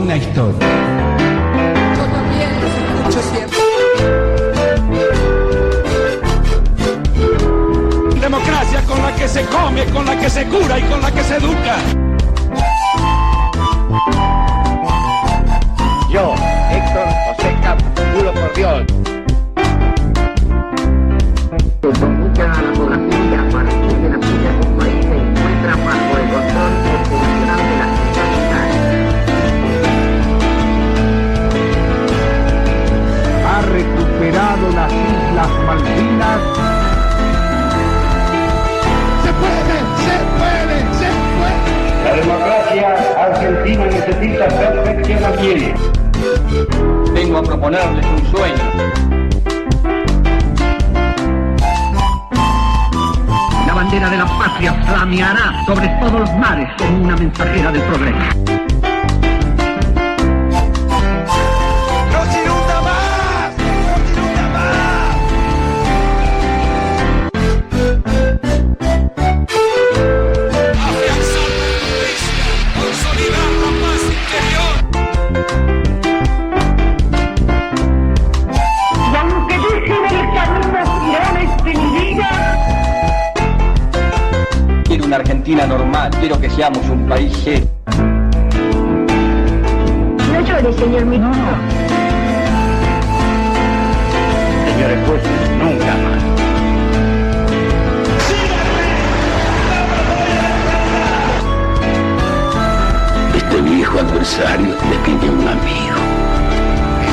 una historia. Yo también los escucho siempre. Democracia con la que se come, con la que se cura y con la que se educa. Yo, Héctor José Campos, juro por Dios. Con mucha fotografía a partir de la fecha del país se encuentra bajo el control internacional de la Comunidad. Ha recuperado las Islas Malvinas. Se puede, se puede, se puede. La democracia argentina necesita perfeccionamiento. Vengo a proponerles un sueño. La bandera de la patria flameará sobre todos los mares como una mensajera del progreso. ¡No se inunda más! ¡No se inunda más! Afianzar la justicia, consolidar la paz interior. Y aunque dejen el camino tirones de mi vida, Quiero una Argentina normal, quiero que seamos un país serio. no llore, señor ministro. Señores jueces, nunca más. Este viejo adversario le tiene un amigo.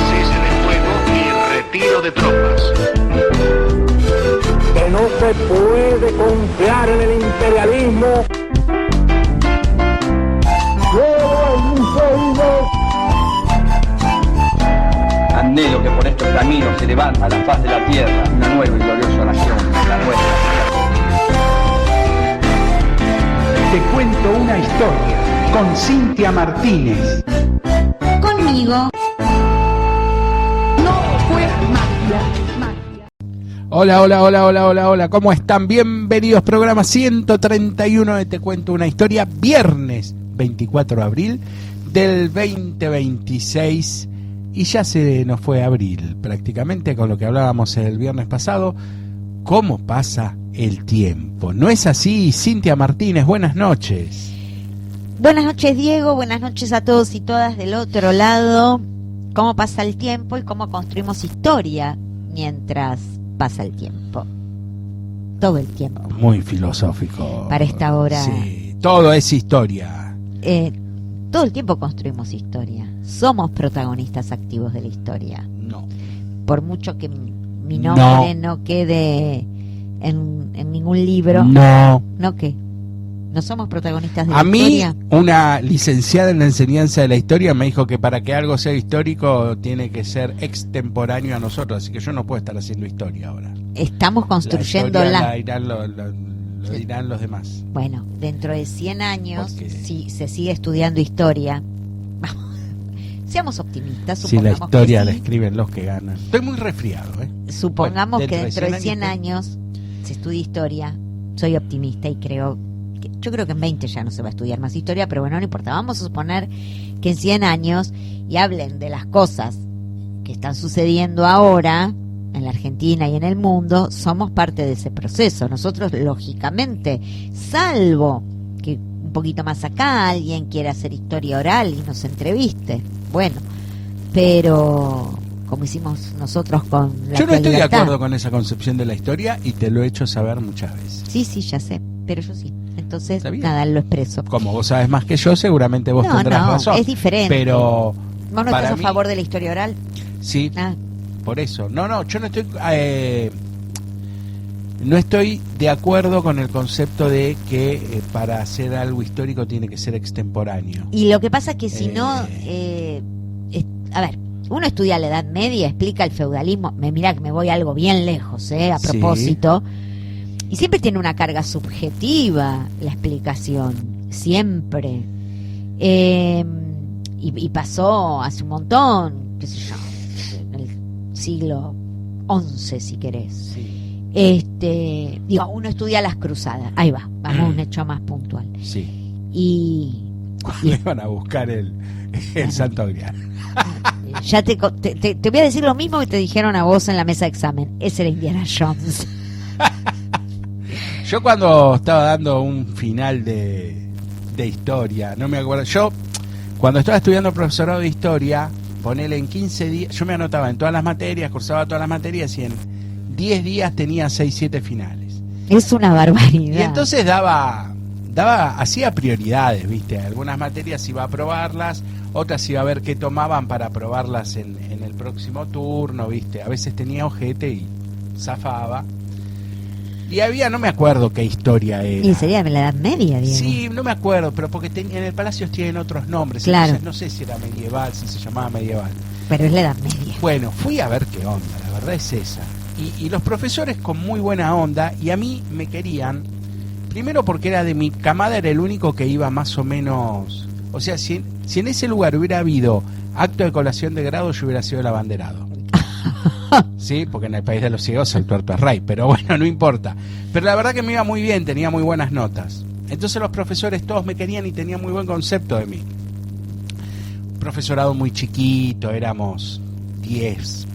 Cese de fuego y retiro de tropas. Que no se puede confiar en el imperialismo. Anhelo que por estos caminos se levanta a la faz de la tierra una nueva y gloriosa nación, la nuestra. Te cuento una historia con Cintia Martínez. Conmigo. No fue magia. Hola, hola, hola, hola, hola, hola. ¿Cómo están? Bienvenidos. Programa 131 de Te Cuento una Historia. Viernes 24 de abril del 2026. Y ya se nos fue abril, prácticamente, con lo que hablábamos el viernes pasado. ¿Cómo pasa el tiempo? ¿No es así? Cintia Martínez, buenas noches. Buenas noches, Diego. Buenas noches a todos y todas del otro lado. ¿Cómo pasa el tiempo y cómo construimos historia mientras pasa el tiempo? Todo el tiempo. Muy filosófico. Para esta hora. Sí, todo es historia. Todo el tiempo construimos historia. Somos protagonistas activos de la historia. No. Por mucho que mi nombre no quede en ningún libro. No. ¿No qué? ¿No somos protagonistas de la A mí, historia? una licenciada en la enseñanza de la historia me dijo que para que algo sea histórico tiene que ser extemporáneo a nosotros, así que yo no puedo estar haciendo historia ahora. Estamos construyéndola. La historia lo dirán los demás. Bueno, dentro de 100 años, Porque si se sigue estudiando historia, vamos, seamos optimistas, Si la supongamos historia que la sí. escriben los que ganan. Estoy muy resfriado, ¿eh? Supongamos Bueno, que dentro de 100 años se estudia historia. Soy optimista y yo creo que en 20 ya no se va a estudiar más historia, pero bueno, no importa. Vamos a suponer que en 100 años y hablen de las cosas que están sucediendo ahora en la Argentina y en el mundo, somos parte de ese proceso. Nosotros, lógicamente, salvo que un poquito más acá alguien quiera hacer historia oral y nos entreviste, bueno, pero como hicimos nosotros con la Yo no estoy de Libertad. acuerdo con esa concepción de la historia y te lo he hecho saber muchas veces. Sí, ya sé, pero yo sí. Entonces, Está bien. nada, lo expreso. Como vos sabes más que yo, seguramente vos tendrás razón. Es diferente. Pero ¿Vos no para estás a mí- favor de la historia oral? sí, Ah, por eso. No, yo no estoy no estoy de acuerdo con el concepto de que para hacer algo histórico tiene que ser extemporáneo. y lo que pasa es que si no, a ver, uno estudia la Edad Media, explica el feudalismo, mirá que me voy algo bien lejos, a Sí. propósito, y siempre tiene una carga subjetiva la explicación, siempre. Y pasó hace un montón, qué sé yo, en el siglo XI, si querés. Sí. Uno estudia las cruzadas, ahí va, vamos a un hecho más puntual. Sí. Y cuando iban a buscar el Santo Grial. Ya te voy a decir lo mismo que te dijeron a vos en la mesa de examen. Ese era Indiana Jones. Yo cuando estaba dando un final de historia, no me acuerdo, yo cuando estaba estudiando profesorado de historia, ponele en 15 días, yo me anotaba en todas las materias, cursaba todas las materias y en 10 días tenía 6-7 finales. Es una barbaridad. Y entonces hacía prioridades, ¿viste? Algunas materias iba a aprobarlas, otras iba a ver qué tomaban para aprobarlas en el próximo turno, ¿viste? A veces tenía ojete y zafaba. Y había, no me acuerdo qué historia era. Y sería de la Edad Media, Diego. Sí, no me acuerdo, pero porque en el Palacio tienen otros nombres. Claro. Entonces no sé si era medieval, si se llamaba medieval. Pero es la Edad Media. Bueno, fui a ver qué onda, la verdad es esa. Y los profesores con muy buena onda, y a mí me querían, primero porque era de mi camada, era el único que iba más o menos... O sea, si en ese lugar hubiera habido acto de colación de grado, yo hubiera sido el abanderado. Sí, porque en el país de los ciegos el tuerto es rey, pero bueno, no importa. Pero la verdad que me iba muy bien, tenía muy buenas notas. Entonces los profesores todos me querían y tenían muy buen concepto de mí. Profesorado muy chiquito, éramos 10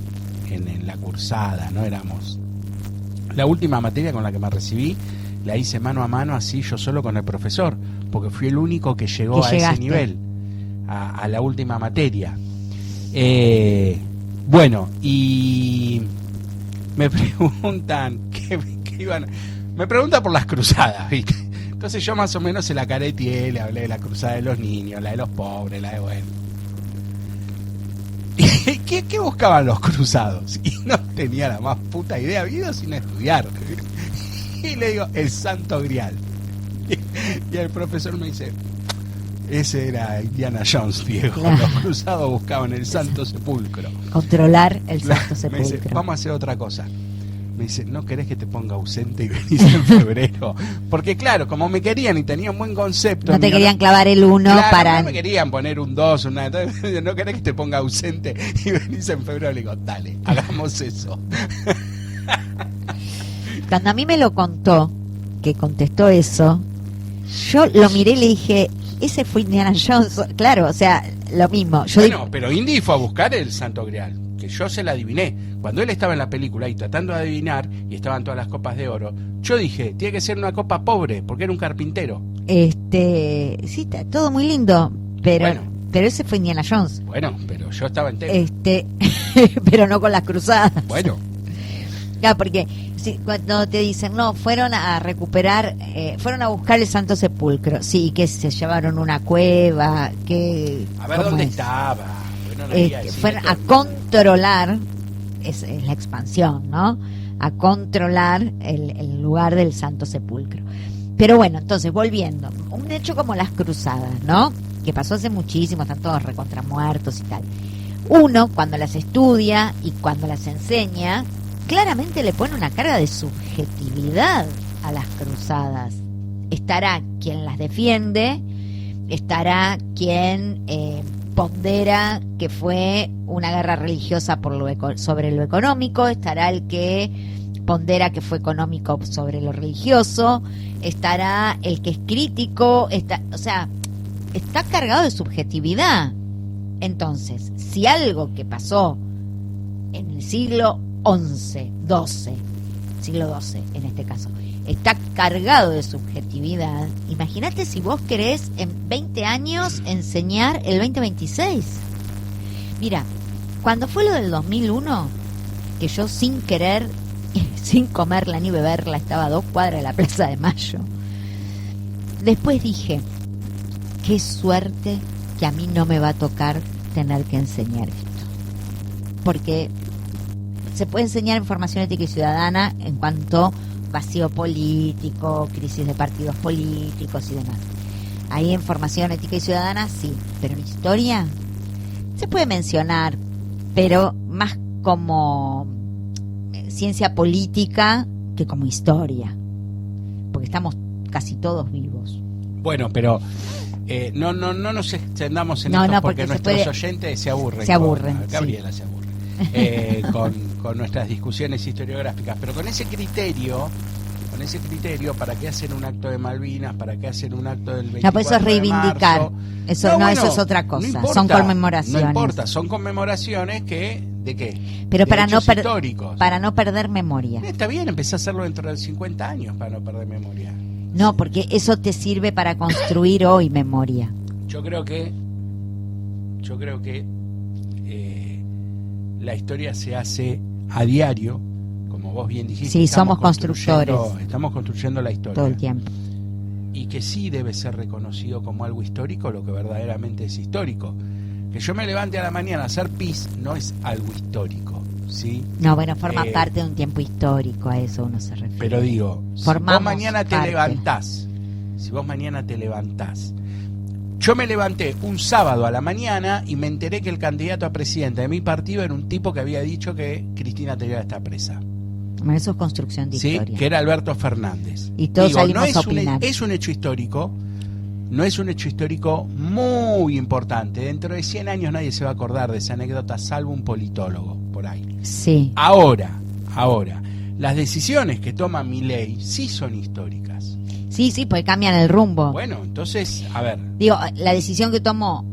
en la cursada, no éramos... La última materia con la que me recibí la hice mano a mano, así yo solo con el profesor, porque fui el único que llegó a ese nivel, a la última materia. Bueno, y me preguntan me preguntan por las cruzadas, ¿viste? Entonces yo más o menos se la careteé, le hablé de la cruzada de los niños, la de los pobres, la de bueno. ¿Qué buscaban los cruzados? Y no tenía la más puta idea, habido sin estudiar. Y le digo, el Santo Grial. Y el profesor me dice, ese era Indiana Jones, Diego. Claro. Los cruzados buscaban el Santo Sepulcro. Controlar el Santo Sepulcro. Me dice, vamos a hacer otra cosa. Me dice, ¿no querés que te ponga ausente y venís en febrero? Porque claro, como me querían y tenía un buen concepto... No te querían clavar el 1 claro, para... No me querían poner un 2, una... Entonces, ¿no querés que te ponga ausente y venís en febrero? Le digo, dale, hagamos eso. Cuando a mí me lo contó, que contestó eso, yo lo miré y le dije, ese fue Indiana Jones. Claro, o sea, lo mismo. Pero Indy fue a buscar el Santo Grial, que yo se la adiviné. Cuando él estaba en la película y tratando de adivinar, y estaban todas las copas de oro, yo dije, tiene que ser una copa pobre, porque era un carpintero. Sí, está todo muy lindo, pero... Bueno. Pero ese fue Indiana Jones. Bueno, pero yo estaba entero. Pero no con las cruzadas. Bueno. Claro, porque cuando te dicen, no, fueron a recuperar, fueron a buscar el Santo Sepulcro. Sí, que se llevaron una cueva, que... A ver dónde estaba. Bueno, fueron a controlar, es la expansión, ¿no? A controlar el lugar del Santo Sepulcro. Pero bueno, entonces, volviendo. Un hecho como las cruzadas, ¿no? Que pasó hace muchísimo, están todos recontramuertos y tal. Uno, cuando las estudia y cuando las enseña, claramente le pone una carga de subjetividad a las cruzadas. Estará quien las defiende, estará quien pondera que fue una guerra religiosa sobre lo económico, estará el que pondera que fue económico sobre lo religioso, estará el que es crítico, o sea, está cargado de subjetividad. Entonces, si algo que pasó en el siglo XI, siglo XII en este caso, está cargado de subjetividad, imagínate si vos querés en 20 años enseñar el 2026. Mira, cuando fue lo del 2001, que yo sin querer, sin comerla ni beberla, estaba a 2 cuadras de la Plaza de Mayo, después dije, qué suerte que a mí no me va a tocar tener que enseñar esto. Porque se puede enseñar en formación ética y ciudadana en cuanto vacío político, crisis de partidos políticos y demás. Ahí en formación ética y ciudadana sí, pero en historia se puede mencionar, pero más como ciencia política que como historia, porque estamos casi todos vivos. Bueno, pero no nos extendamos en esto porque nuestros oyentes se aburren. Gabriela se aburre con nuestras discusiones historiográficas, pero con ese criterio con ese criterio, ¿para qué hacen un acto de Malvinas? ¿Para qué hacen un acto del 24 No, pues eso es reivindicar. de marzo? Eso no, eso es otra cosa. importa, son conmemoraciones. No importa, son conmemoraciones que, ¿de qué? Pero De para hechos históricos. para no perder memoria. Está bien, empecé a hacerlo dentro de 50 años para no perder memoria. No, porque eso te sirve para construir hoy memoria. Yo creo que la historia se hace a diario, como vos bien dijiste. Sí, estamos somos constructores. Estamos construyendo la historia. Todo el tiempo. Y que sí debe ser reconocido como algo histórico lo que verdaderamente es histórico. Que yo me levante a la mañana a hacer pis no es algo histórico, ¿sí? No, bueno, forma parte de un tiempo histórico, a eso uno se refiere. Pero digo, Formamos si vos mañana te levantás, yo me levanté un sábado a la mañana y me enteré que el candidato a presidente de mi partido era un tipo que había dicho que Cristina Tejedor está presa. Bueno, eso es construcción de ¿Sí? historia. Que era Alberto Fernández. Y todos salimos no a opinar. es un hecho histórico, no es un hecho histórico muy importante. Dentro de 100 años nadie se va a acordar de esa anécdota, salvo un politólogo por ahí. Sí. Ahora, las decisiones que toma Milei sí son históricas. Sí, porque cambian el rumbo. Bueno, entonces, a ver. Digo, la decisión que tomó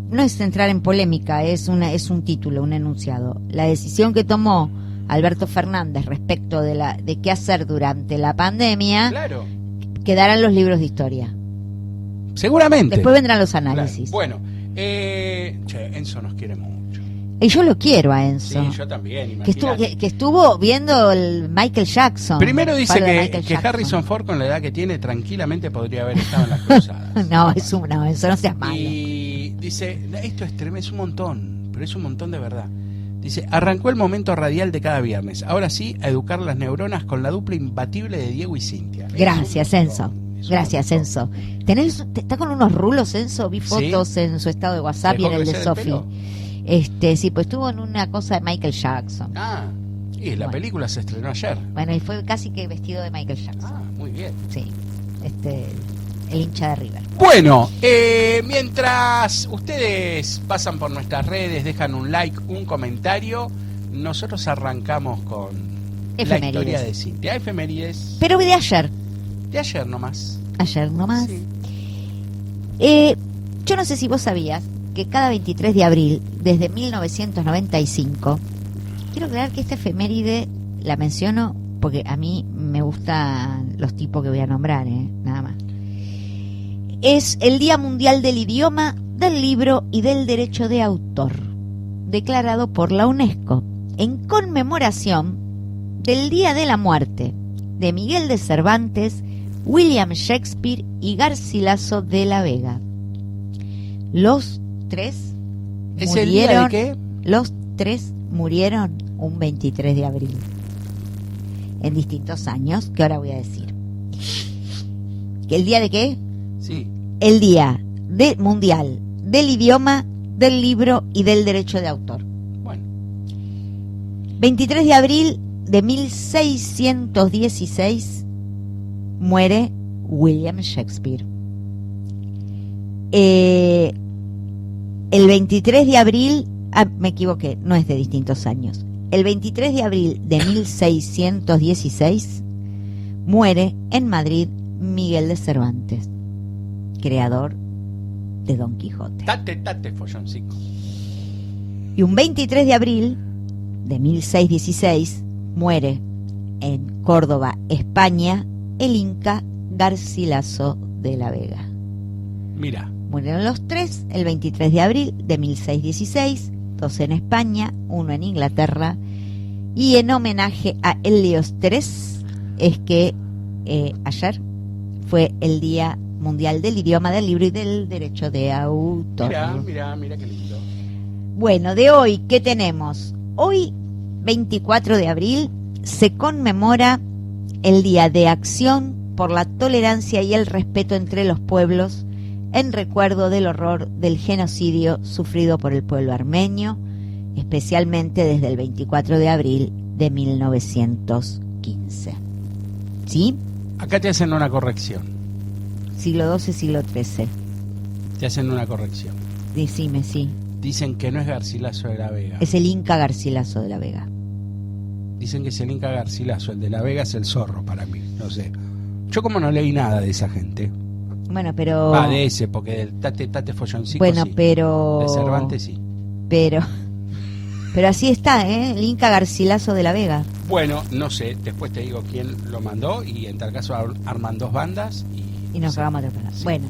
no es entrar en polémica, es un título, un enunciado. La decisión que tomó Alberto Fernández respecto de qué hacer durante la pandemia, Claro, quedarán los libros de historia. seguramente. Después vendrán los Claro. análisis. Bueno, Enzo nos quiere mucho. Y yo lo quiero a Enzo. Sí, yo también, que estuvo, imagínate. que estuvo viendo el Michael Jackson. Primero dice Palo de que Michael Jackson. Harrison Ford, con la edad que tiene, tranquilamente podría haber estado en las cruzadas. No, Enzo, no seas malo. Y dice, esto es tremendo, es un montón, pero es un montón de verdad. Dice, arrancó el momento radial de cada viernes. Ahora sí, a educar las neuronas con la dupla imbatible de Diego y Cintia. Gracias, Es un Enzo. montón, es un Gracias, montón. Enzo. Está con unos rulos, Enzo. Vi ¿Sí? fotos en su estado de WhatsApp y ¿Dejó en el de crecer el Sofi. pelo? Sí, pues estuvo en una cosa de Michael Jackson. Ah, y la Bueno. película se estrenó ayer. Bueno, y fue casi que vestido de Michael Jackson. Ah, muy bien. Sí, el hincha de River. Bueno, mientras ustedes pasan por nuestras redes, dejan un like, un comentario, nosotros arrancamos con la Efemérides. historia de Cintia. Efemérides Pero de ayer. de ayer nomás. Ayer nomás. Sí. Yo no sé si vos sabías que cada 23 de abril, desde 1995, quiero aclarar que esta efeméride la menciono porque a mí me gustan los tipos que voy a nombrar, nada más. Es el Día Mundial del Idioma, del Libro y del Derecho de Autor, declarado por la UNESCO, en conmemoración del Día de la Muerte de Miguel de Cervantes, William Shakespeare y Garcilaso de la Vega. Los tres ¿Es el día murieron, de qué? los tres murieron un 23 de abril en distintos años, que ahora voy a decir. ¿El día de qué? Sí. El Día Mundial del Idioma, del Libro y del Derecho de Autor. Bueno, 23 de abril de 1616 muere William Shakespeare. El 23 de abril, me equivoqué, no es de distintos años. El 23 de abril de 1616 muere en Madrid Miguel de Cervantes, creador de Don Quijote. tate, folloncico. Y un 23 de abril de 1616 muere en Córdoba, España, el Inca Garcilaso de la Vega. Mira, Murieron los tres el 23 de abril de 1616, dos en España, uno en Inglaterra, y en homenaje a Helios III es que ayer fue el Día Mundial del Idioma, del Libro y del Derecho de Autor. mira qué lindo. Bueno, de hoy, ¿qué tenemos? Hoy, 24 de abril, se conmemora el Día de Acción por la Tolerancia y el Respeto entre los Pueblos, en recuerdo del horror del genocidio sufrido por el pueblo armenio, especialmente desde el 24 de abril de 1915. ¿Sí? Acá te hacen una corrección. Siglo XII, siglo XIII. Te hacen una corrección. Decime, sí. Dicen que no es Garcilaso de la Vega. Es el Inca Garcilaso de la Vega. Dicen que es el Inca Garcilaso, el de La Vega es el zorro para mí, no sé. Yo como no leí nada de esa gente. Bueno, pero... De ese, porque del Tate Folloncico bueno, sí. pero... De Cervantes sí. Pero así está, el Inca Garcilaso de La Vega. Bueno, no sé, después te digo quién lo mandó y en tal caso arman 2 bandas y nos sí. cagamos de pena. Sí. Bueno,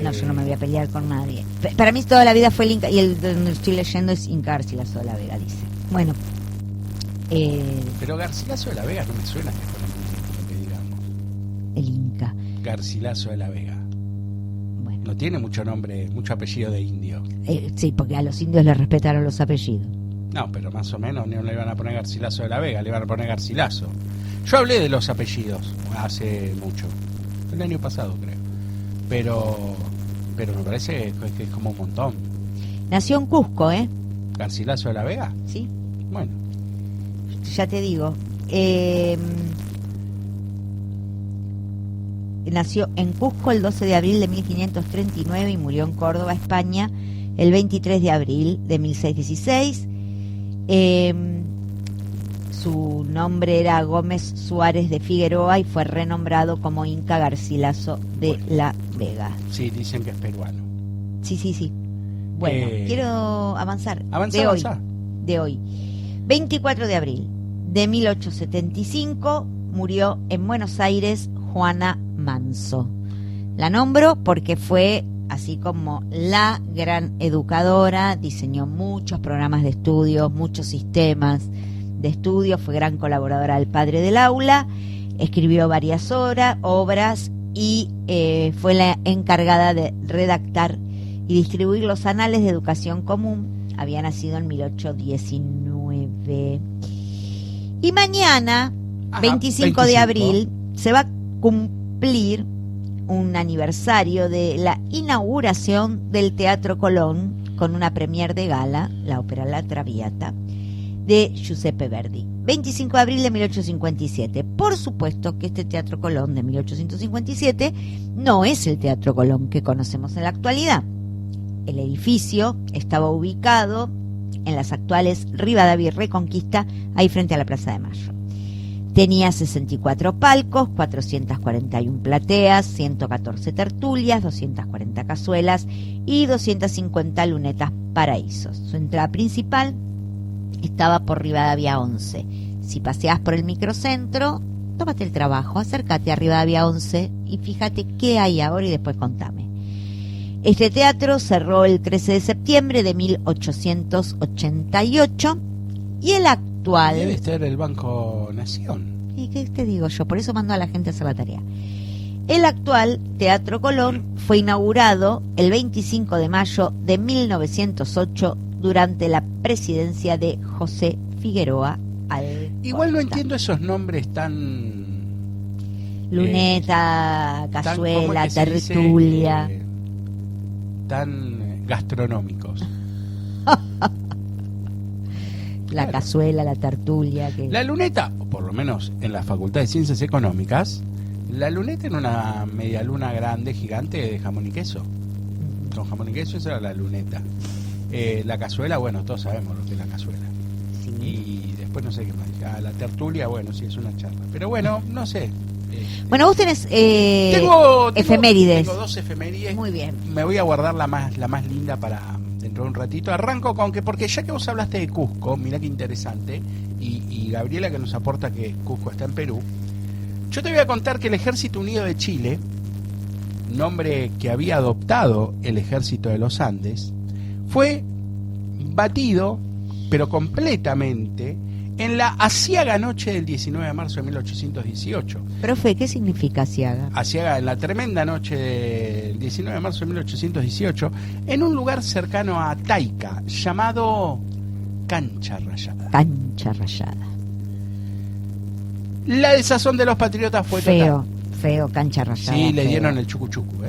no, yo no me voy a pelear con nadie. Para mí toda la vida fue el Inca, y el donde estoy leyendo es Inca Garcilaso de La Vega, dice. Bueno. Pero Garcilaso de La Vega no me suena que fuera lo que digamos. El Inca. Garcilaso de La Vega. Bueno. No tiene mucho nombre, mucho apellido de indio. Sí, porque a los indios les respetaron los apellidos. No, pero más o menos no le iban a poner Garcilaso de La Vega, le iban a poner Garcilaso. Yo hablé de los apellidos hace mucho, el año pasado creo. Pero me parece que es como un montón. Nació en Cusco, ¿Garcilaso de La Vega? Sí. Bueno. Ya te digo. Nació en Cusco el 12 de abril de 1539 y murió en Córdoba, España, el 23 de abril de 1616. Su nombre era Gómez Suárez de Figueroa y fue renombrado como Inca Garcilaso de La Vega. Sí, dicen que es peruano. Sí. Bueno, quiero avanzar. Avanza. De hoy. 24 de abril de 1875 murió en Buenos Aires Juana Manso. La nombro porque fue, así como la gran educadora, diseñó muchos programas de estudio, muchos sistemas de estudio, fue gran colaboradora del padre del aula, escribió varias obras y fue la encargada de redactar y distribuir los anales de educación común. Había nacido en 1819. Y mañana, 25 de abril, se va a cumplir un aniversario de la inauguración del Teatro Colón con una premier de gala, la ópera La Traviata, de Giuseppe Verdi. 25 de abril de 1857. Por supuesto que este Teatro Colón de 1857 no es el Teatro Colón que conocemos en la actualidad. El edificio estaba ubicado en las actuales Rivadavia y Reconquista, ahí frente a la Plaza de Mayo. Tenía 64 palcos, 441 plateas, 114 tertulias, 240 cazuelas y 250 lunetas paraísos. Su entrada principal estaba por Rivadavia 11. Si paseás por el microcentro, tómate el trabajo, acércate a Rivadavia 11 y fíjate qué hay ahora y después contame. Este teatro cerró el 13 de septiembre de 1888 y el actual... Debe ser el Banco Nación. ¿Y qué te digo yo? Por eso mando a la gente a hacer la tarea. El actual Teatro Colón fue inaugurado el 25 de mayo de 1908 durante la presidencia de José Figueroa Alcorta. Igual no entiendo esos nombres tan... Luneta, cazuela, tertulia... tan gastronómicos. La cazuela, la tertulia. La luneta, o por lo menos en la Facultad de Ciencias Económicas, la luneta era una media luna grande, gigante de jamón y queso. Con jamón y queso esa era la luneta. La cazuela, bueno, todos sabemos lo que es la cazuela. Sí. Y después no sé qué más. La tertulia, bueno, sí es una charla. Pero bueno, no sé. Bueno, vos tenés tengo efemérides. Tengo 2 efemérides. Muy bien. Me voy a guardar la más linda para dentro de un ratito. Arranco con porque ya que vos hablaste de Cusco, mirá qué interesante, y Gabriela que nos aporta que Cusco está en Perú, yo te voy a contar que el Ejército Unido de Chile, nombre que había adoptado el Ejército de los Andes, fue batido, pero completamente, en la aciaga noche del 19 de marzo de 1818. Profe, ¿qué significa aciaga? Aciaga, en la tremenda noche del 19 de marzo de 1818, en un lugar cercano a Taica, llamado Cancha Rayada. Cancha Rayada. La desazón de los patriotas fue total. Feo, Cancha Rayada. Sí, le feo. dieron el chucuchucu,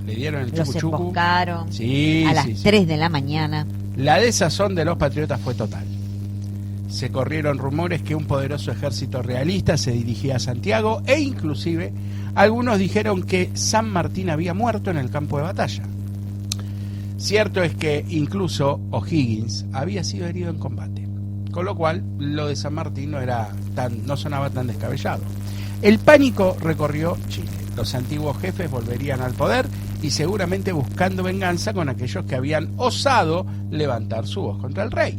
Le dieron el Los chucuchucu. emboscaron Sí, a las sí, 3 de la mañana. La desazón de los patriotas fue total. Se corrieron rumores que un poderoso ejército realista se dirigía a Santiago e inclusive algunos dijeron que San Martín había muerto en el campo de batalla. Cierto es que incluso O'Higgins había sido herido en combate. Con lo cual, lo de San Martín no sonaba tan descabellado. El pánico recorrió Chile. Los antiguos jefes volverían al poder y seguramente buscando venganza con aquellos que habían osado levantar su voz contra el rey.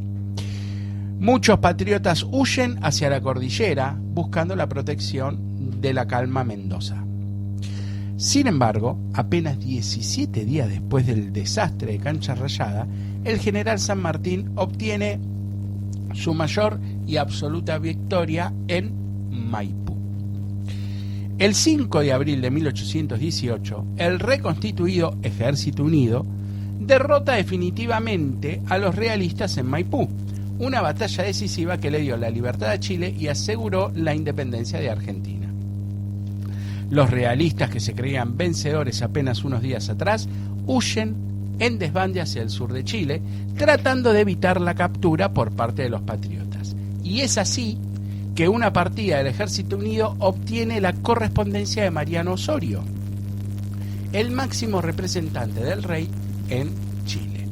Muchos patriotas huyen hacia la cordillera buscando la protección de la calma Mendoza. Sin embargo, apenas 17 días después del desastre de Cancha Rayada, el general San Martín obtiene su mayor y absoluta victoria en Maipú. El 5 de abril de 1818, el reconstituido Ejército Unido derrota definitivamente a los realistas en Maipú, una batalla decisiva que le dio la libertad a Chile y aseguró la independencia de Argentina. Los realistas, que se creían vencedores apenas unos días atrás, huyen en desbande hacia el sur de Chile, tratando de evitar la captura por parte de los patriotas. Y es así que una partida del Ejército Unido obtiene la correspondencia de Mariano Osorio, el máximo representante del rey en Chile,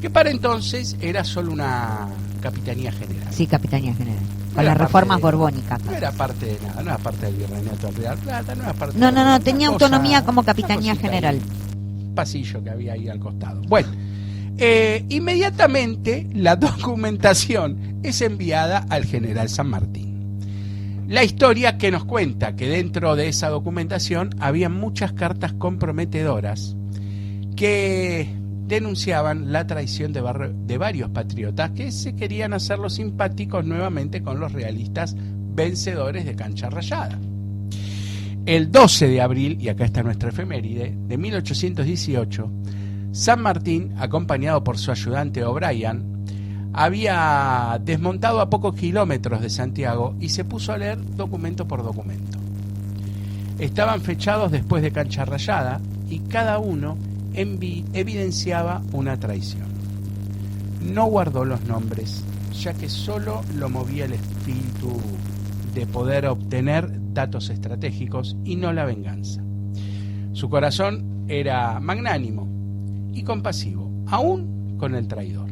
que para entonces era solo una capitanía general. Sí, capitanía general. No Con era las parte reformas de- borbónicas. No era parte de nada, no era parte del Virreinato del Río de la Plata, no era parte No, de no, una tenía cosa- autonomía como una capitanía cosita general. ahí, un pasillo que había ahí al costado. Bueno, inmediatamente la documentación es enviada al general San Martín. La historia que nos cuenta que dentro de esa documentación había muchas cartas comprometedoras que denunciaban la traición de varios patriotas que se querían hacer los simpáticos nuevamente con los realistas vencedores de Cancha Rayada. El 12 de abril, y acá está nuestra efeméride, de 1818, San Martín, acompañado por su ayudante O'Brien, había desmontado a pocos kilómetros de Santiago y se puso a leer documento por documento. Estaban fechados después de Cancha Rayada y cada uno evidenciaba una traición. No guardó los nombres, ya que solo lo movía el espíritu de poder obtener datos estratégicos y no la venganza. Su corazón era magnánimo y compasivo, aún con el traidor.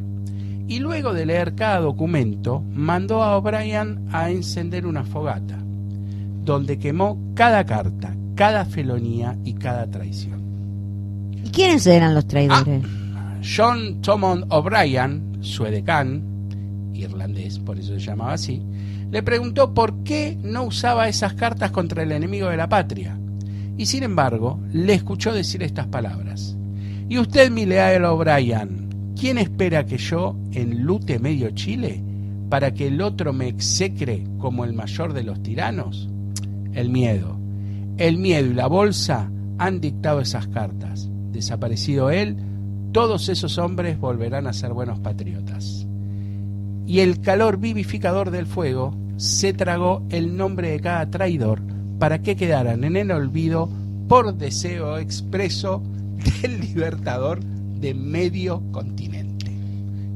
Y luego de leer cada documento, mandó a O'Brien a encender una fogata, donde quemó cada carta, cada felonía y cada traición. ¿Y quiénes eran los traidores? John Thomond O'Brien, su edecán, irlandés, por eso se llamaba así, le preguntó por qué no usaba esas cartas contra el enemigo de la patria. Y sin embargo, le escuchó decir estas palabras: ¿y usted, mi leal O'Brien, quién espera que yo enlute medio Chile para que el otro me execre como el mayor de los tiranos? El miedo y la bolsa han dictado esas cartas. Desaparecido él, todos esos hombres volverán a ser buenos patriotas. Y el calor vivificador del fuego se tragó el nombre de cada traidor para que quedaran en el olvido por deseo expreso del libertador de medio continente.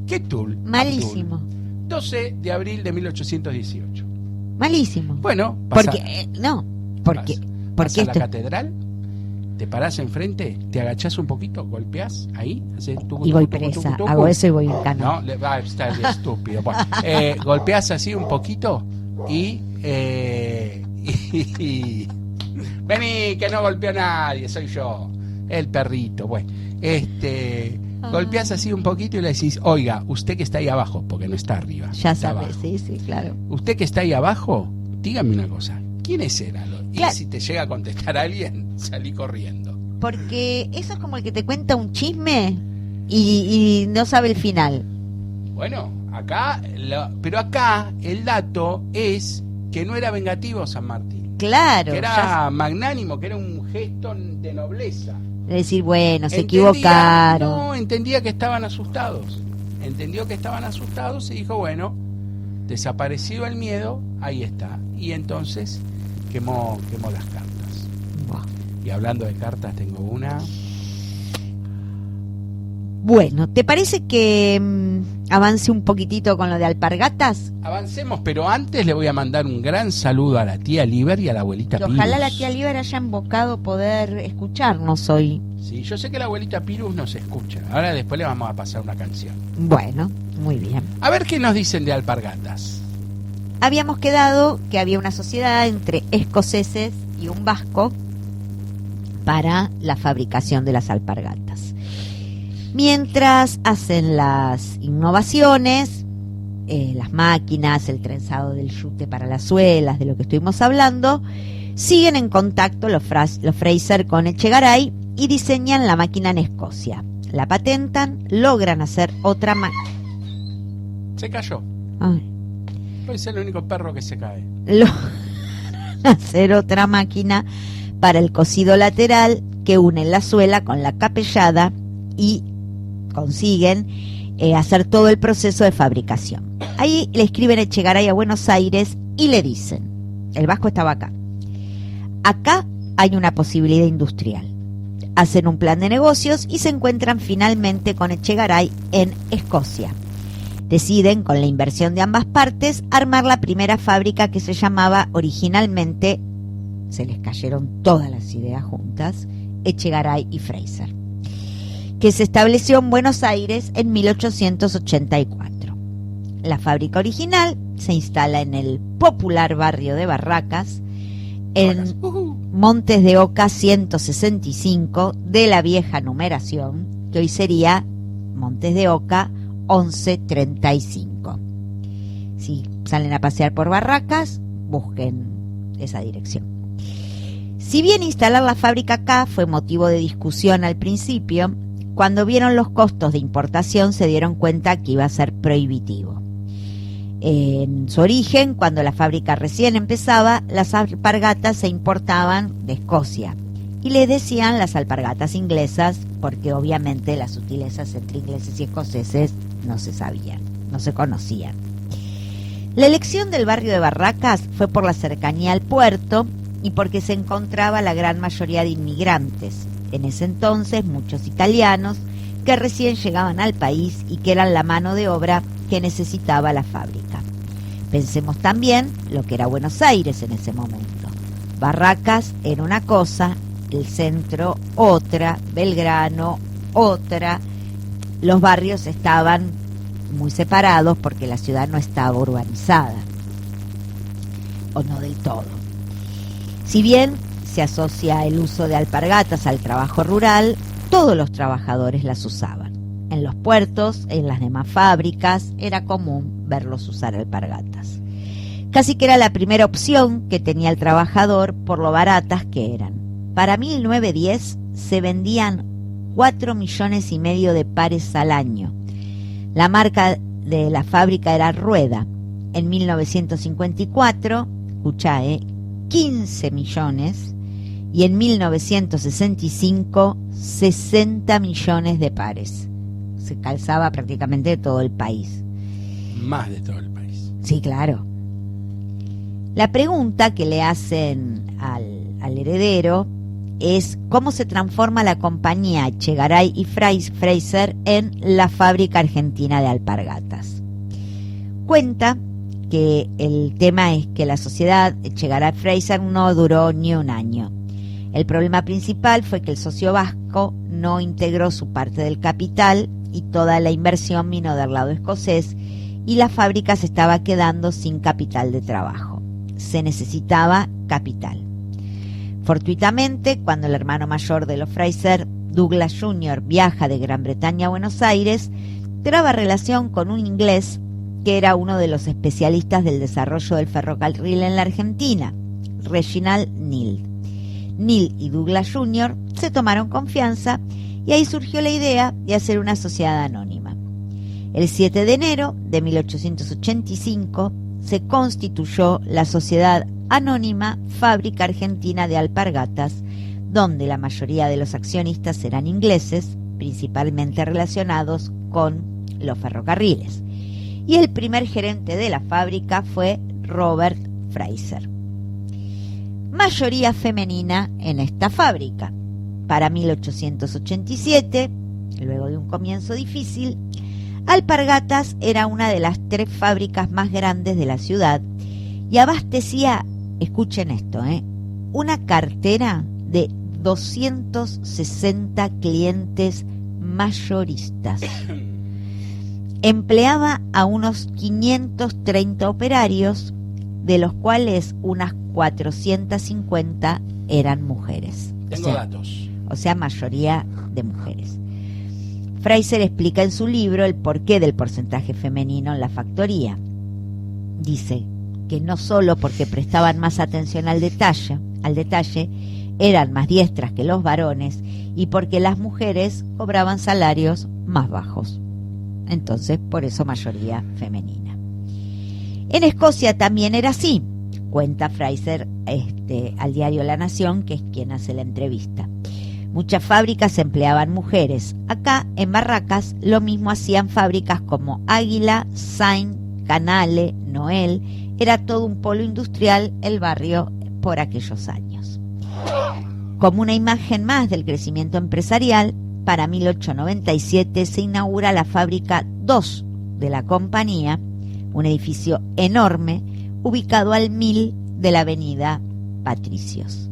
¿Qué tul? Malísimo. Abdul. 12 de abril de 1818. Malísimo. Bueno, pasa, Porque, vas a la esto. catedral, te parás enfrente, te agachás un poquito, golpeás ahí, haces tucu, Y voy tucu, tucu, presa. tucu, tucu. Hago eso y voy en cana. No, le va a estar estúpido. Bueno, golpeás así un poquito y vení, que no golpeó a nadie, soy yo, el perrito. Bueno, golpeás así un poquito y le decís: oiga, usted que está ahí abajo, porque no está arriba, Ya está sabes, abajo. sí, claro. Usted que está ahí abajo, dígame una cosa, ¿quiénes eran? Claro. Y si te llega a contestar alguien, salí corriendo. Porque eso es como el que te cuenta un chisme y no sabe el final. Bueno, pero acá el dato es que no era vengativo San Martín, Claro. que ya era magnánimo, que era un gesto de nobleza. sé. Decir, bueno, se Entendía- equivocaron. No, entendía que estaban asustados. Entendió que estaban asustados y dijo: bueno, desaparecido el miedo, ahí está. Y entonces quemó las cartas. Buah. Y hablando de cartas, tengo una. Bueno, ¿te parece que avance un poquitito con lo de alpargatas? Avancemos, pero antes le voy a mandar un gran saludo a la tía Liber y a la abuelita Pirus. Ojalá la tía Liber haya invocado poder escucharnos hoy. Sí, yo sé que la abuelita Pirus nos escucha. Ahora después le vamos a pasar una canción. Bueno, muy bien. A ver qué nos dicen de alpargatas. Habíamos quedado que había una sociedad entre escoceses y un vasco para la fabricación de las alpargatas. Mientras hacen las innovaciones, las máquinas, el trenzado del yute para las suelas, de lo que estuvimos hablando, siguen en contacto los Fraser con Echegaray y diseñan la máquina en Escocia. La patentan, logran hacer otra máquina. Se cayó. Puede ser el único perro que se cae. Hacer otra máquina para el cosido lateral que une la suela con la capellada y consiguen hacer todo el proceso de fabricación. Ahí le escriben Echegaray a Buenos Aires y le dicen, el vasco estaba acá hay una posibilidad industrial. Hacen un plan de negocios y se encuentran finalmente con Echegaray en Escocia. Deciden, con la inversión de ambas partes, armar la primera fábrica que se llamaba originalmente, se les cayeron todas las ideas juntas, Echegaray y Fraser, que se estableció en Buenos Aires en 1884. La fábrica original se instala en el popular barrio de Barracas, en Montes de Oca 165 de la vieja numeración, que hoy sería Montes de Oca 1135. Si salen a pasear por Barracas, busquen esa dirección. Si bien instalar la fábrica acá fue motivo de discusión al principio, cuando vieron los costos de importación se dieron cuenta que iba a ser prohibitivo. En su origen, cuando la fábrica recién empezaba, las alpargatas se importaban de Escocia y les decían las alpargatas inglesas porque obviamente las sutilezas entre ingleses y escoceses no se sabían, no se conocían. La elección del barrio de Barracas fue por la cercanía al puerto y porque se encontraba la gran mayoría de inmigrantes, en ese entonces muchos italianos que recién llegaban al país y que eran la mano de obra que necesitaba la fábrica. Pensemos también lo que era Buenos Aires en ese momento. Barracas era una cosa, el centro otra, Belgrano otra. Los barrios estaban muy separados porque la ciudad no estaba urbanizada, o no del todo. Si bien se asocia el uso de alpargatas al trabajo rural, todos los trabajadores las usaban. En los puertos, en las demás fábricas, era común verlos usar alpargatas. Casi que era la primera opción que tenía el trabajador por lo baratas que eran. Para 1910 se vendían 4,5 millones de pares al año. La marca de la fábrica era Rueda. En 1954, escuchá, 15 millones, y en 1965 60 millones de pares. Se calzaba prácticamente de todo el país. Más de todo el país. Sí, claro. La pregunta que le hacen al heredero es cómo se transforma la compañía Echegaray y Fraser en la fábrica argentina de alpargatas. Cuenta que el tema es que la sociedad Echegaray-Fraser no duró ni un año. El problema principal fue que el socio vasco no integró su parte del capital y toda la inversión vino del lado escocés y la fábrica se estaba quedando sin capital de trabajo. Se necesitaba capital. Fortuitamente, cuando el hermano mayor de los Fraser, Douglas Jr., viaja de Gran Bretaña a Buenos Aires, traba relación con un inglés que era uno de los especialistas del desarrollo del ferrocarril en la Argentina, Reginald Neal. Neal y Douglas Jr. se tomaron confianza y ahí surgió la idea de hacer una sociedad anónima. El 7 de enero de 1885 se constituyó la Sociedad Anónima Fábrica Argentina de Alpargatas, donde la mayoría de los accionistas eran ingleses, principalmente relacionados con los ferrocarriles. Y el primer gerente de la fábrica fue Robert Fraser. Mayoría femenina en esta fábrica. Para 1887, Luego de un comienzo difícil, Alpargatas era una de las 3 fábricas más grandes de la ciudad y abastecía, escuchen esto, una cartera de 260 clientes mayoristas. Empleaba a unos 530 operarios, de los cuales unas 450 eran mujeres. Tengo datos. O sea, mayoría de mujeres. Fraser explica en su libro el porqué del porcentaje femenino en la factoría. Dice que no solo porque prestaban más atención al detalle, eran más diestras que los varones y porque las mujeres cobraban salarios más bajos. Entonces, por eso mayoría femenina. En Escocia también era así, cuenta Fraser al diario La Nación, que es quien hace la entrevista. Muchas fábricas empleaban mujeres. Acá, en Barracas, lo mismo hacían fábricas como Águila, Saint, Canale, Noel. Era todo un polo industrial el barrio por aquellos años. Como una imagen más del crecimiento empresarial, para 1897 se inaugura la fábrica 2 de la compañía, un edificio enorme ubicado al 1000 de la avenida Patricios.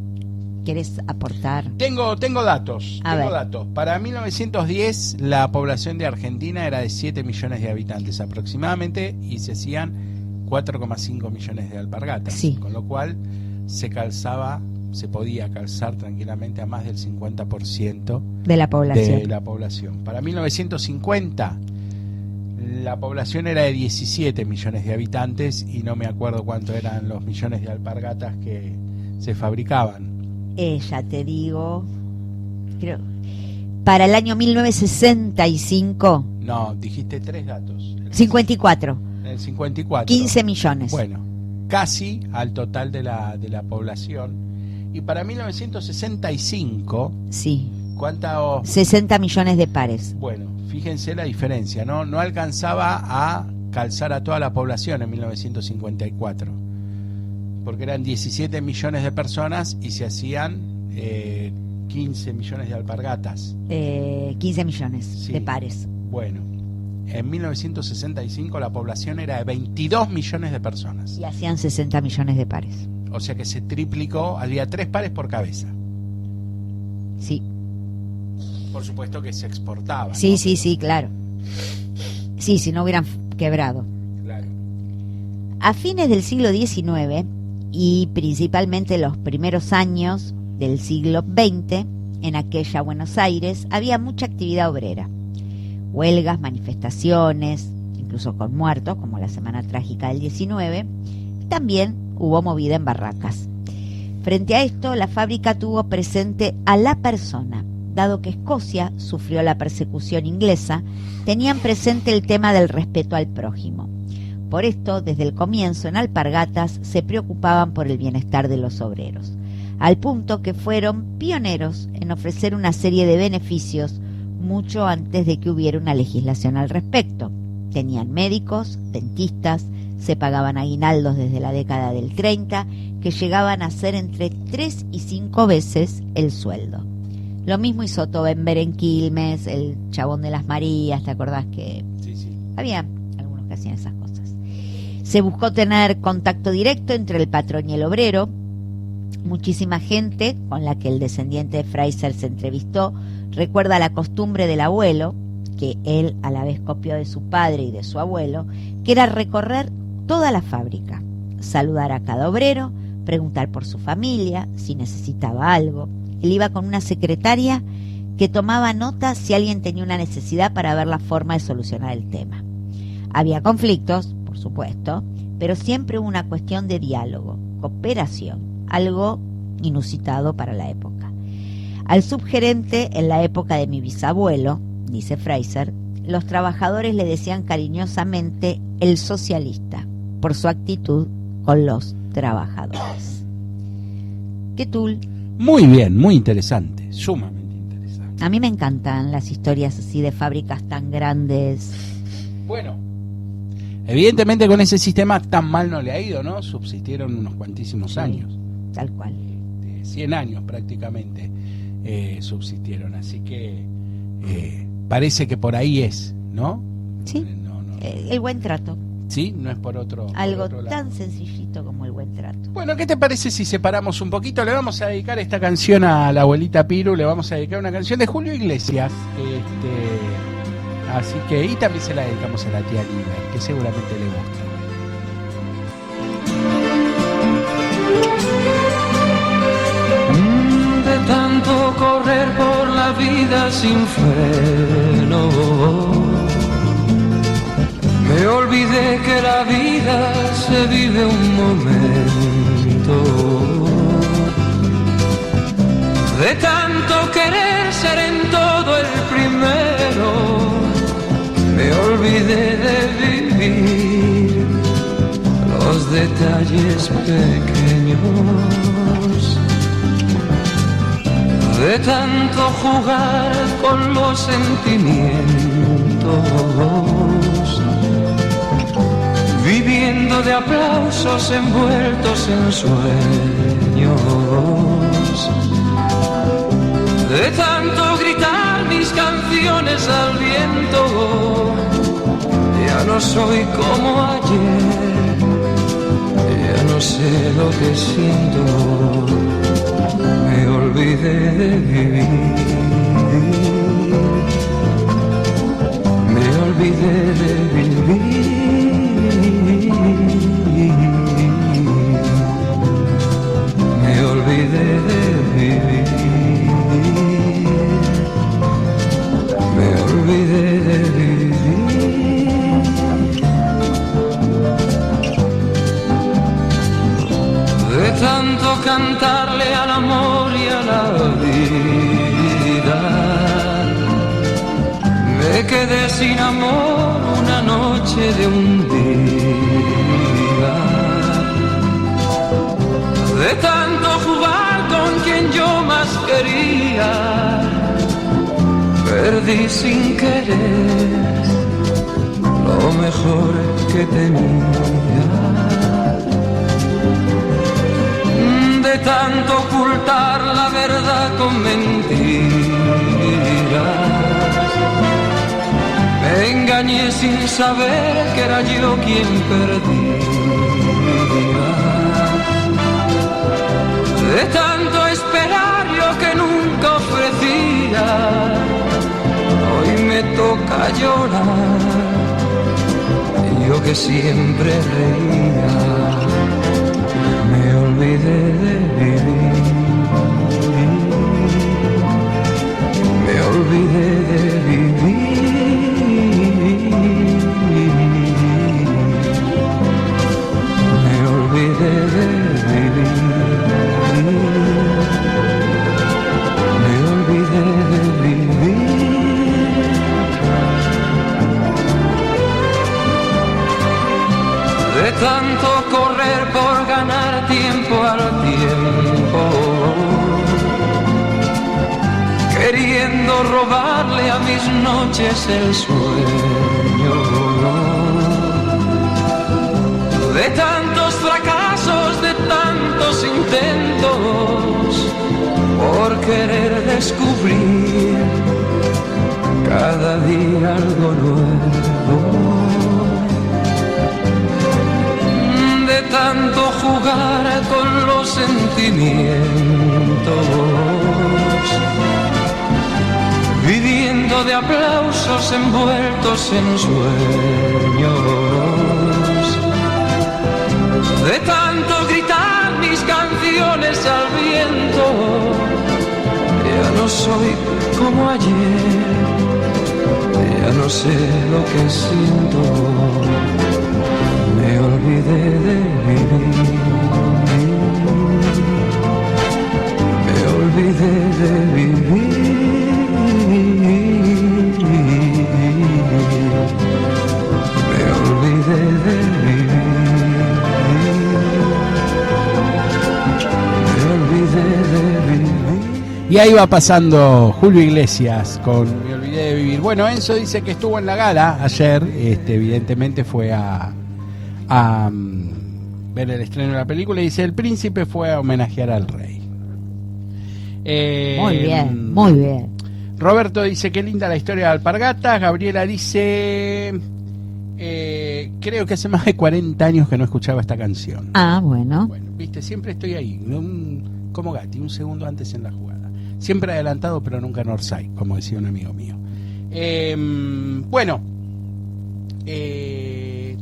¿Quieres aportar? Tengo datos. A ver. Datos. Para 1910 la población de Argentina era de 7 millones de habitantes aproximadamente y se hacían 4,5 millones de alpargatas. Sí. Con lo cual se podía calzar tranquilamente a más del 50% De la población. de la población. Para 1950 la población era de 17 millones de habitantes y no me acuerdo cuánto eran los millones de alpargatas que se fabricaban. Ya te digo, creo, para el año 1965, No, dijiste 3 datos. 54, En el 54. 15 millones. Bueno, casi al total de la población. Y para 1965, Sí, ¿cuánto? 60 millones de pares. Bueno, fíjense la diferencia, ¿no? No alcanzaba a calzar a toda la población en 1954, porque eran 17 millones de personas y se hacían 15 millones de alpargatas. 15 millones Sí. de pares. Bueno, en 1965 la población era de 22 millones de personas. Y hacían 60 millones de pares. O sea que se triplicó, había 3 pares por cabeza. Sí, Por supuesto que se exportaba. sí, ¿no? sí, claro. Sí, si no hubieran quebrado. Claro. A fines del siglo XIX y principalmente los primeros años del siglo XX, en aquella Buenos Aires había mucha actividad obrera. Huelgas, manifestaciones, incluso con muertos, como la Semana Trágica del 19. También hubo movida en Barracas. Frente a esto, la fábrica tuvo presente a la persona. Dado que Escocia sufrió la persecución inglesa, tenían presente el tema del respeto al prójimo. Por esto, desde el comienzo en Alpargatas se preocupaban por el bienestar de los obreros, al punto que fueron pioneros en ofrecer una serie de beneficios mucho antes de que hubiera una legislación al respecto. Tenían médicos, dentistas, se pagaban aguinaldos desde la década del 30, que llegaban a ser entre 3 y 5 veces el sueldo. Lo mismo hizo Tobenber en Quilmes, el Chabón de las Marías, ¿te acordás que Sí. había algunos que hacían esas cosas? Se buscó tener contacto directo entre el patrón y el obrero. Muchísima gente con la que el descendiente de Fraser se entrevistó recuerda la costumbre del abuelo, que él a la vez copió de su padre y de su abuelo, que era recorrer toda la fábrica, saludar a cada obrero, preguntar por su familia, si necesitaba algo. Él iba con una secretaria que tomaba nota si alguien tenía una necesidad para ver la forma de solucionar el tema. Había conflictos, por supuesto, pero siempre hubo una cuestión de diálogo, cooperación, algo inusitado para la época. Al subgerente, en la época de mi bisabuelo, dice Fraser, los trabajadores le decían cariñosamente el socialista, por su actitud con los trabajadores. ¿Qué tul? Muy bien, muy interesante, sumamente interesante. A mí me encantan las historias así de fábricas tan grandes. Bueno, evidentemente con ese sistema tan mal no le ha ido, ¿no? Subsistieron unos cuantísimos Sí, años, tal cual. 100 años prácticamente subsistieron, así que parece que por ahí es, ¿no? Sí, el buen trato. Sí, no es por otro Algo por otro lado. tan sencillito como el buen trato. Bueno, ¿qué te parece si separamos un poquito? Le vamos a dedicar esta canción a la abuelita Piru, le vamos a dedicar una canción de Julio Iglesias. Así que, y también se la dedicamos a la tía Liber, que seguramente le gusta. De tanto correr por la vida sin freno, me olvidé que la vida se vive un momento. De tanto querer ser en todo el primero, me olvidé de vivir los detalles pequeños. De tanto jugar con los sentimientos, viviendo de aplausos envueltos en sueños. De tanto gritar mis canciones al viento, ya no soy como ayer, ya no sé lo que siento. Me olvidé de vivir, me olvidé de vivir, me olvidé de vivir, me olvidé de vivir. De tanto cantarle al amor y a la vida, me quedé sin amor una noche de un día. De tanto jugar con quien yo más quería, perdí sin querer lo mejor que tenía. De tanto ocultar la verdad con mentiras, me engañé sin saber que era yo quien perdía. De tanto esperar lo que nunca ofrecía, hoy me toca llorar, yo que siempre reía. Me olvidé de vivir, me olvidé de vivir, me olvidé de vivir, me olvidé de vivir. De tanto correr por ganar tiempo al tiempo, queriendo robarle a mis noches el sueño. De tantos fracasos, de tantos intentos, por querer descubrir cada día algo nuevo. De tanto jugar con los sentimientos, viviendo de aplausos envueltos en sueños. De tanto gritar mis canciones al viento, ya no soy como ayer, ya no sé lo que siento. Me olvidé de vivir, me olvidé de vivir, me olvidé de vivir, me olvidé de vivir. Y ahí va pasando Julio Iglesias con Me olvidé de vivir. Bueno, Enzo dice que estuvo en la gala ayer, evidentemente fue a ver el estreno de la película, y dice: el príncipe fue a homenajear al rey. Muy bien, muy bien. Roberto dice que linda la historia de Alpargatas. Gabriela dice creo que hace más de 40 años que no escuchaba esta canción. Ah, bueno. Bueno, viste, siempre estoy ahí, como Gatti, un segundo antes en la jugada. Siempre adelantado, pero nunca en offside, como decía un amigo mío. Bueno,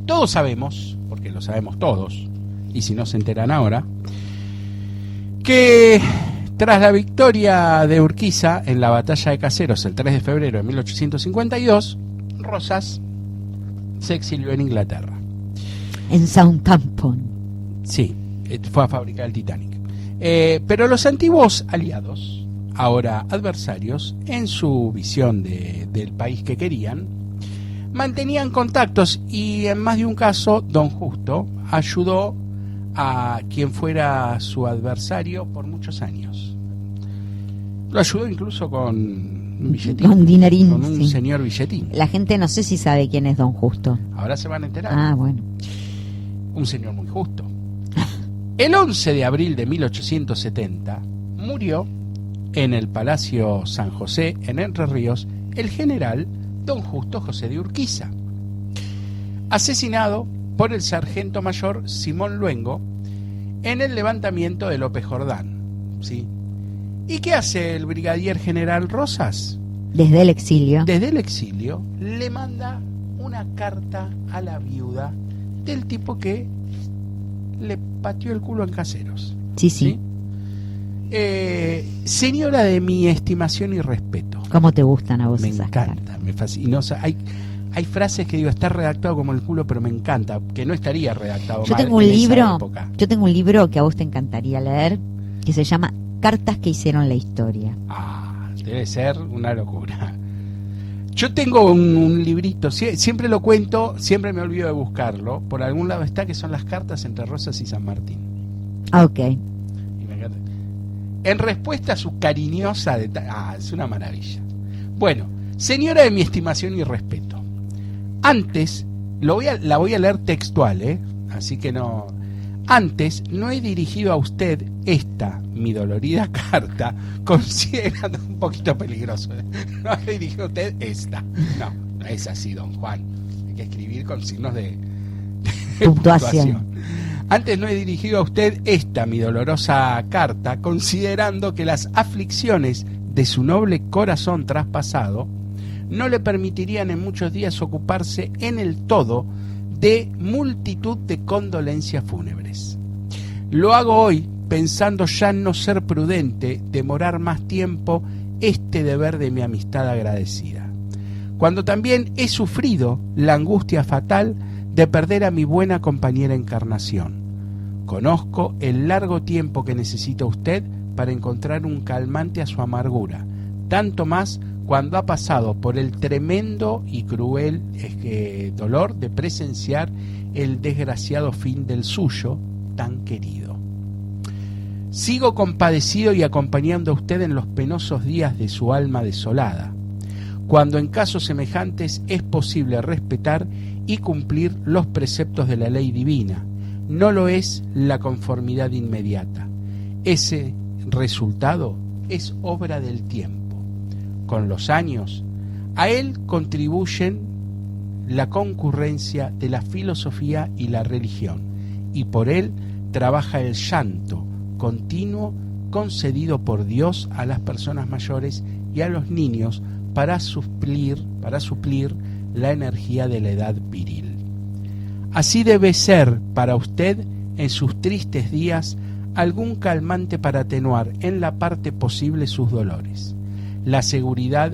todos sabemos, porque lo sabemos todos, y si no se enteran ahora, que tras la victoria de Urquiza en la batalla de Caseros el 3 de febrero de 1852, Rosas se exilió en Inglaterra. En Southampton. Sí, fue a fabricar el Titanic. Pero los antiguos aliados, ahora adversarios, en su visión del país que querían, mantenían contactos y en más de un caso Don Justo ayudó a quien fuera su adversario por muchos años. Lo ayudó incluso con un billetín. Con dinerín, con un sí. señor billetín. La gente no sé si sabe quién es Don Justo. Ahora se van a enterar. Ah, bueno. Un señor muy justo. El 11 de abril de 1870 murió en el Palacio San José, en Entre Ríos, el general Don Justo José de Urquiza, asesinado por el sargento mayor Simón Luengo en el levantamiento de López Jordán. ¿Sí? ¿Y qué hace el brigadier general Rosas? Desde el exilio. Desde el exilio le manda una carta a la viuda del tipo que le pateó el culo en Caseros. Sí, sí. Señora de mi estimación y respeto. ¿Cómo te gustan a vos Me esas encanta, cartas? me fascina. O sea, hay frases que digo, está redactado como el culo, pero me encanta, que no estaría redactado Yo mal tengo un en esa libro, época. yo tengo un libro que a vos te encantaría leer, que se llama Cartas que hicieron la historia. Ah, debe ser una locura. Yo tengo un librito, siempre lo cuento, siempre me olvido de buscarlo. Por algún lado está, que son las cartas entre Rosas y San Martín. Ah, ok. Y me encanta. En respuesta a su cariñosa es una maravilla. Bueno, señora de mi estimación y respeto. Antes, la voy a leer textual, así que no. Antes no he dirigido a usted esta, mi dolorida carta, considerando un poquito peligroso. No he dirigido a usted esta. No es así, don Juan. Hay que escribir con signos de puntuación. Antes no he dirigido a usted esta, mi dolorosa carta, considerando que las aflicciones de su noble corazón traspasado no le permitirían en muchos días ocuparse en el todo de multitud de condolencias fúnebres. Lo hago hoy pensando ya en no ser prudente demorar más tiempo este deber de mi amistad agradecida, cuando también he sufrido la angustia fatal de perder a mi buena compañera Encarnación. Conozco el largo tiempo que necesita usted para encontrar un calmante a su amargura, tanto más cuando ha pasado por el tremendo y cruel dolor de presenciar el desgraciado fin del suyo tan querido. Sigo compadecido y acompañando a usted en los penosos días de su alma desolada, cuando en casos semejantes es posible respetar y cumplir los preceptos de la ley divina. No lo es la conformidad inmediata. Ese resultado es obra del tiempo. Con los años, a él contribuyen la concurrencia de la filosofía y la religión, y por él trabaja el llanto continuo concedido por Dios a las personas mayores y a los niños para suplir la energía de la edad viril. Así debe ser para usted en sus tristes días algún calmante para atenuar en la parte posible sus dolores. La seguridad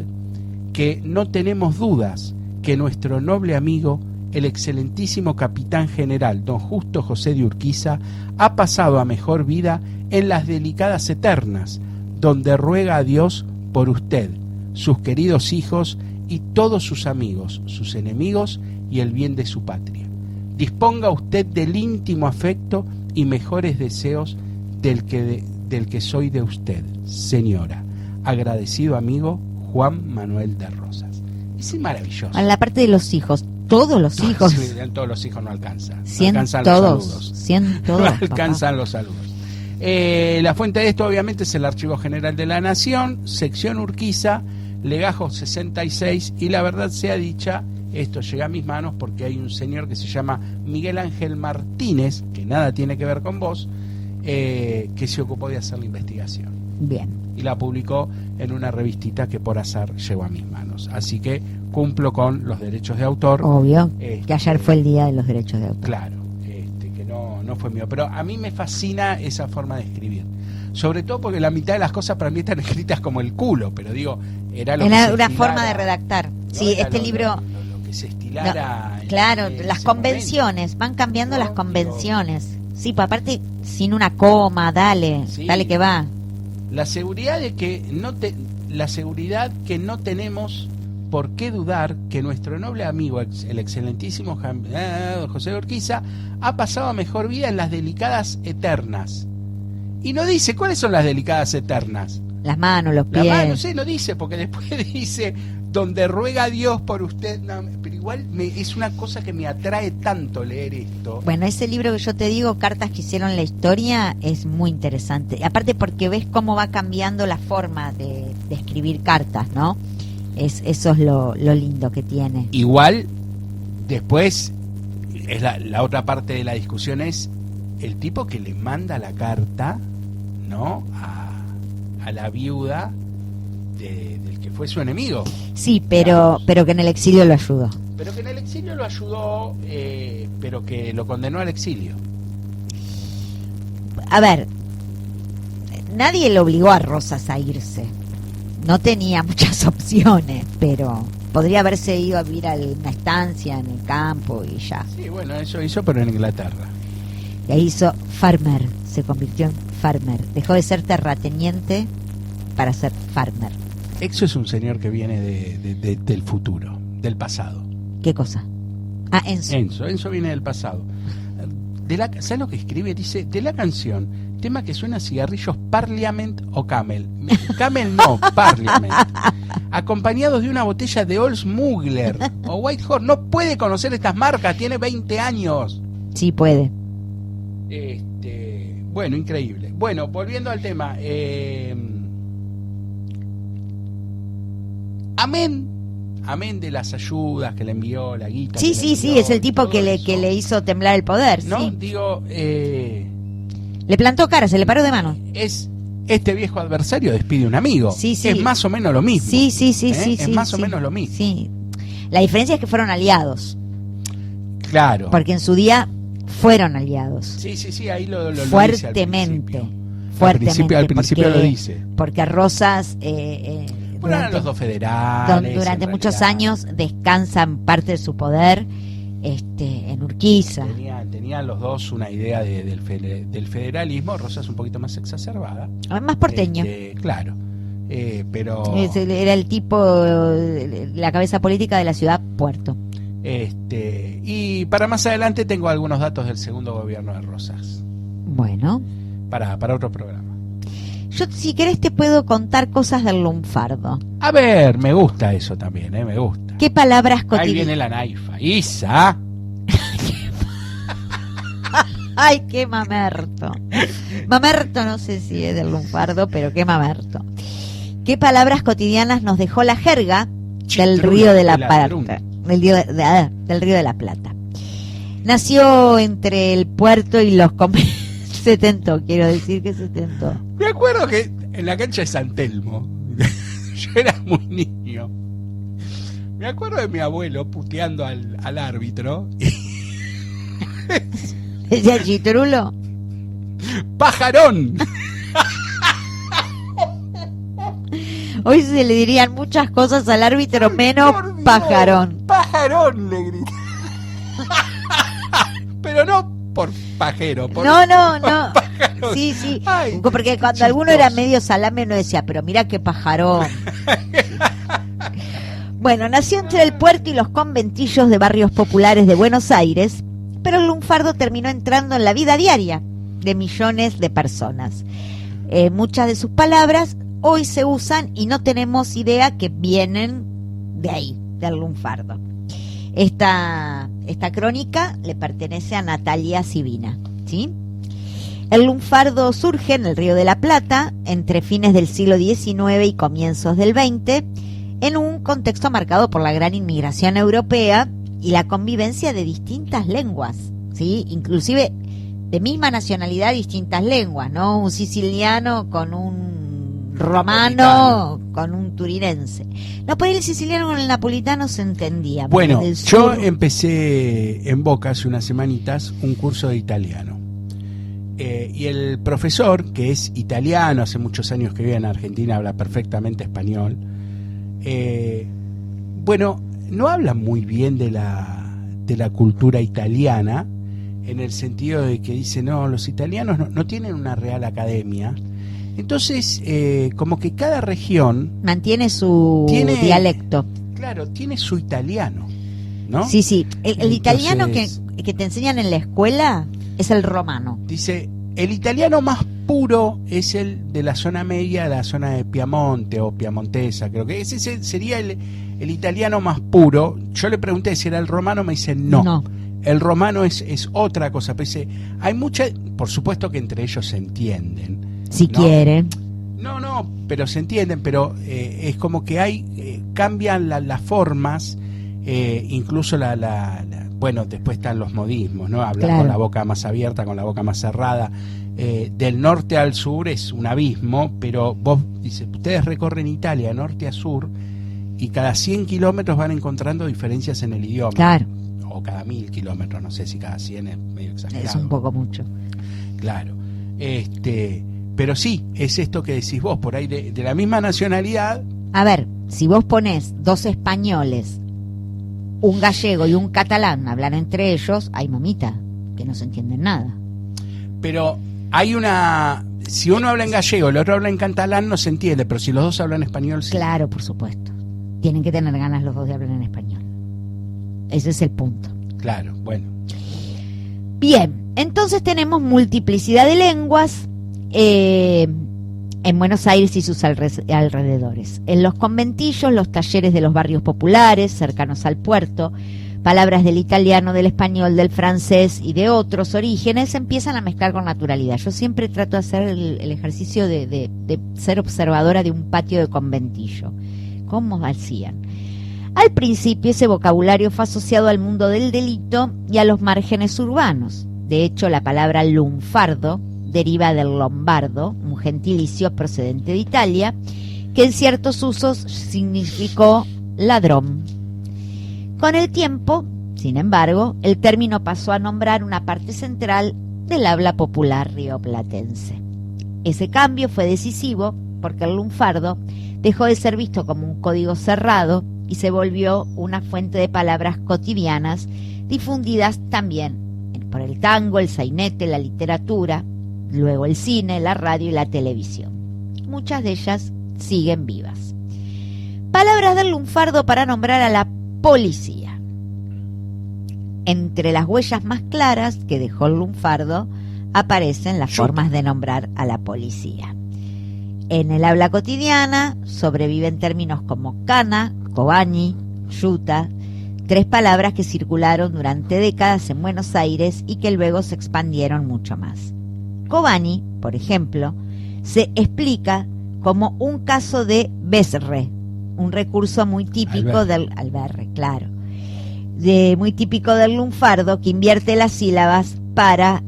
que no tenemos dudas que nuestro noble amigo, el excelentísimo capitán general don Justo José de Urquiza, ha pasado a mejor vida en las delicadas eternas, donde ruega a Dios por usted, sus queridos hijos y todos sus amigos, sus enemigos y el bien de su patria. Disponga usted del íntimo afecto y mejores deseos del que soy de usted, señora. Agradecido amigo Juan Manuel de Rosas. Es maravilloso. En la parte de los hijos, todos los hijos. Sí, todos los hijos no alcanzan. No 100 alcanzan todos, los saludos. 100 todos, No papá. alcanzan los saludos. La fuente de esto obviamente es el Archivo General de la Nación, sección Urquiza, Legajos 66, y la verdad sea dicha, esto llega a mis manos porque hay un señor que se llama Miguel Ángel Martínez, que nada tiene que ver con vos, que se ocupó de hacer la investigación. Bien. Y la publicó en una revistita que por azar llegó a mis manos. Así que cumplo con los derechos de autor. Obvio, que ayer fue el día de los derechos de autor. Claro, que no fue mío. Pero a mí me fascina esa forma de escribir. Sobre todo porque la mitad de las cosas para mí están escritas como el culo, pero digo, era lo que se una estilara, forma de redactar. ¿no? Sí, Era este libro... Lo que se estilara... claro, en las ese momento. Van cambiando ¿No? las convenciones. Sí, pues aparte, sin una coma, dale Sí. dale que va. La seguridad de que la seguridad que no tenemos por qué dudar que nuestro noble amigo, el excelentísimo José Urquiza, ha pasado a mejor vida en las delicadas eternas. Y no dice cuáles son las delicadas eternas. Las manos, los La pies. mano, sí, no dice, porque después dice donde ruega a Dios por usted. No, pero igual es una cosa que me atrae tanto leer esto. Bueno, ese libro que yo te digo, Cartas que hicieron la historia, es muy interesante. Aparte porque ves cómo va cambiando la forma de escribir cartas, ¿no? Eso es lo lindo que tiene. Igual, después, es la otra parte de la discusión es el tipo que le manda la carta, ¿no? A la viuda del que fue su enemigo. Sí, pero que en el exilio lo ayudó. Pero que en el exilio lo ayudó, pero que lo condenó al exilio. A ver, nadie le obligó a Rosas a irse. No tenía muchas opciones, pero podría haberse ido a vivir a una estancia en el campo y ya. Sí, bueno, eso hizo, pero en Inglaterra. Y ahí hizo farmer, se convirtió en farmer. Dejó de ser terrateniente para ser farmer. Exo es un señor que viene del futuro, del pasado. ¿Qué cosa? Ah, Enzo. Enzo viene del pasado. ¿Sabes lo que escribe? Dice, de la canción, tema que suena a cigarrillos Parliament o Camel. Camel no, Parliament. Acompañados de una botella de Old Smuggler o White Horse. No puede conocer estas marcas, tiene 20 años. Sí, puede. Bueno, increíble. Bueno, volviendo al tema. Amén de las ayudas que le envió, la guita. Sí, es el tipo que le hizo temblar el poder, ¿no? sí. Digo, le plantó cara, se le paró de mano. Es este viejo adversario despide un amigo. Sí. Es más o menos lo mismo. Sí. Es más o menos lo mismo. Sí. La diferencia es que fueron aliados. Claro. Porque en su día fueron aliados. Sí, ahí lo fuertemente. Fuertemente. Al principio porque, lo dice. Porque Rosas... Bueno, eran los dos federales. Durante muchos años descansan parte de su poder en Urquiza. Tenían los dos una idea del federalismo. Rosas un poquito más exacerbada. Más porteño. Claro. Pero... Era el tipo, la cabeza política de la ciudad Puerto. Y para más adelante tengo algunos datos del segundo gobierno de Rosas. Bueno. Para otro programa. Yo, si querés, te puedo contar cosas del lunfardo. A ver, me gusta eso también, me gusta. ¿Qué palabras cotidianas? Ahí viene la naifa. Isa. Ay, qué mamerto. Mamerto no sé si es del lunfardo, pero qué mamerto. ¿Qué palabras cotidianas nos dejó la jerga del Río de la Plata? Del Río de la Plata. Nació entre el puerto y los se tentó, quiero decir que se tentó. Me acuerdo que en la cancha de San Telmo, yo era muy niño, me acuerdo de mi abuelo puteando al árbitro. ¿Decía Chitrulo? ¡Pajarón! Hoy se le dirían muchas cosas al árbitro, menos pajarón. ¡Pajarón! Le grité. Pero no por pajero. No. Pajarón. Sí. Ay, porque cuando alguno era medio salame uno decía, pero mira qué pajarón. Bueno, nació entre el puerto y los conventillos de barrios populares de Buenos Aires, pero el lunfardo terminó entrando en la vida diaria de millones de personas. Muchas de sus palabras hoy se usan y no tenemos idea que vienen de ahí, del lunfardo. Esta crónica le pertenece a Natalia Sibina, ¿sí? El lunfardo surge en el Río de la Plata entre fines del siglo XIX y comienzos del XX, en un contexto marcado por la gran inmigración europea y la convivencia de distintas lenguas, ¿sí? Inclusive de misma nacionalidad, distintas lenguas, ¿no? Un siciliano con un romano, con un turinense. No, por ahí el siciliano con el napolitano se entendía. Bueno, del yo sur. empecé en Boca hace unas semanitas un curso de italiano. Y el profesor, que es italiano, hace muchos años que vive en Argentina, habla perfectamente español. Bueno, no habla muy bien de la cultura italiana, en el sentido de que dice, no, los italianos no tienen una real academia. Entonces, como que cada región mantiene su dialecto. Claro, tiene su italiano, ¿no? Sí, sí. El Entonces, italiano que te enseñan en la escuela es el romano. Dice, el italiano más puro es el de la zona media, la zona de Piamonte o Piamontesa, creo que ese sería el italiano más puro. Yo le pregunté si era el romano, me dice no. El romano es otra cosa. Pero dice, hay mucha, por supuesto que entre ellos se entienden. Si ¿no? quieren. No, pero se entienden, pero es como que hay, cambian las formas, incluso bueno, después están los modismos, ¿no? Hablar con la boca más abierta, con la boca más cerrada. Del norte al sur es un abismo, pero vos, dice, ustedes recorren Italia norte a sur y cada 100 kilómetros van encontrando diferencias en el idioma. Claro. O cada 1000 kilómetros, no sé si cada 100 es medio exagerado. Es un poco mucho. Claro. Pero sí, es esto que decís vos, por ahí de la misma nacionalidad. A ver, si vos ponés dos españoles, un gallego y un catalán, hablan entre ellos, hay mamita, que no se entienden nada. Pero hay si uno habla en gallego y el otro habla en catalán, no se entiende, pero si los dos hablan español, sí. Claro, por supuesto. Tienen que tener ganas los dos de hablar en español. Ese es el punto. Claro, bueno. Bien, entonces tenemos multiplicidad de lenguas en Buenos Aires y sus alrededores. En los conventillos, los talleres de los barrios populares cercanos al puerto, palabras del italiano, del español, del francés y de otros orígenes se empiezan a mezclar con naturalidad. Yo siempre trato de hacer el ejercicio de ser observadora de un patio de conventillo. ¿Cómo hacían? Al principio ese vocabulario fue asociado al mundo del delito y a los márgenes urbanos. De hecho, la palabra lunfardo deriva del lombardo, un gentilicio procedente de Italia, que en ciertos usos significó ladrón. Con el tiempo, sin embargo, el término pasó a nombrar una parte central del habla popular rioplatense. Ese cambio fue decisivo porque el lunfardo dejó de ser visto como un código cerrado y se volvió una fuente de palabras cotidianas difundidas también por el tango, el sainete, la literatura, luego el cine, la radio y la televisión. Muchas de ellas siguen vivas. Palabras del lunfardo para nombrar a la policía. Entre las huellas más claras que dejó el lunfardo aparecen las formas de nombrar a la policía. En el habla cotidiana sobreviven términos como cana, cobani, yuta, tres palabras que circularon durante décadas en Buenos Aires y que luego se expandieron mucho más. Cobani, por ejemplo, se explica como un caso de besre, un recurso muy típico del alberre, claro, muy típico del lunfardo que invierte las sílabas para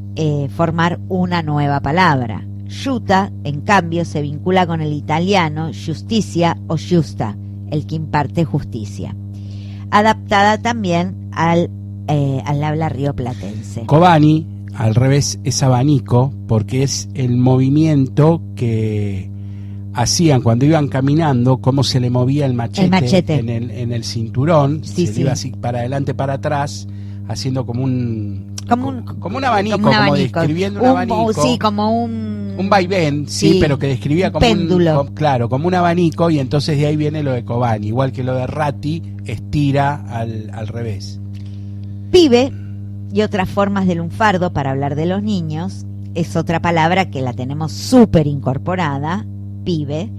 formar una nueva palabra. Yuta, en cambio, se vincula con el italiano justicia o giusta, el que imparte justicia, adaptada también al habla rioplatense. Cobani, al revés, es abanico, porque es el movimiento que hacían cuando iban caminando, cómo se le movía el machete. En el cinturón, sí, se le iba así para adelante, para atrás, haciendo como un abanico, como describiendo un abanico. Sí, como un vaivén, sí, pero que describía como péndulo. Como un abanico, y entonces de ahí viene lo de Cobani, igual que lo de Ratti, estira al revés. Pibe y otras formas de lunfardo para hablar de los niños es otra palabra que la tenemos súper incorporada, pibe,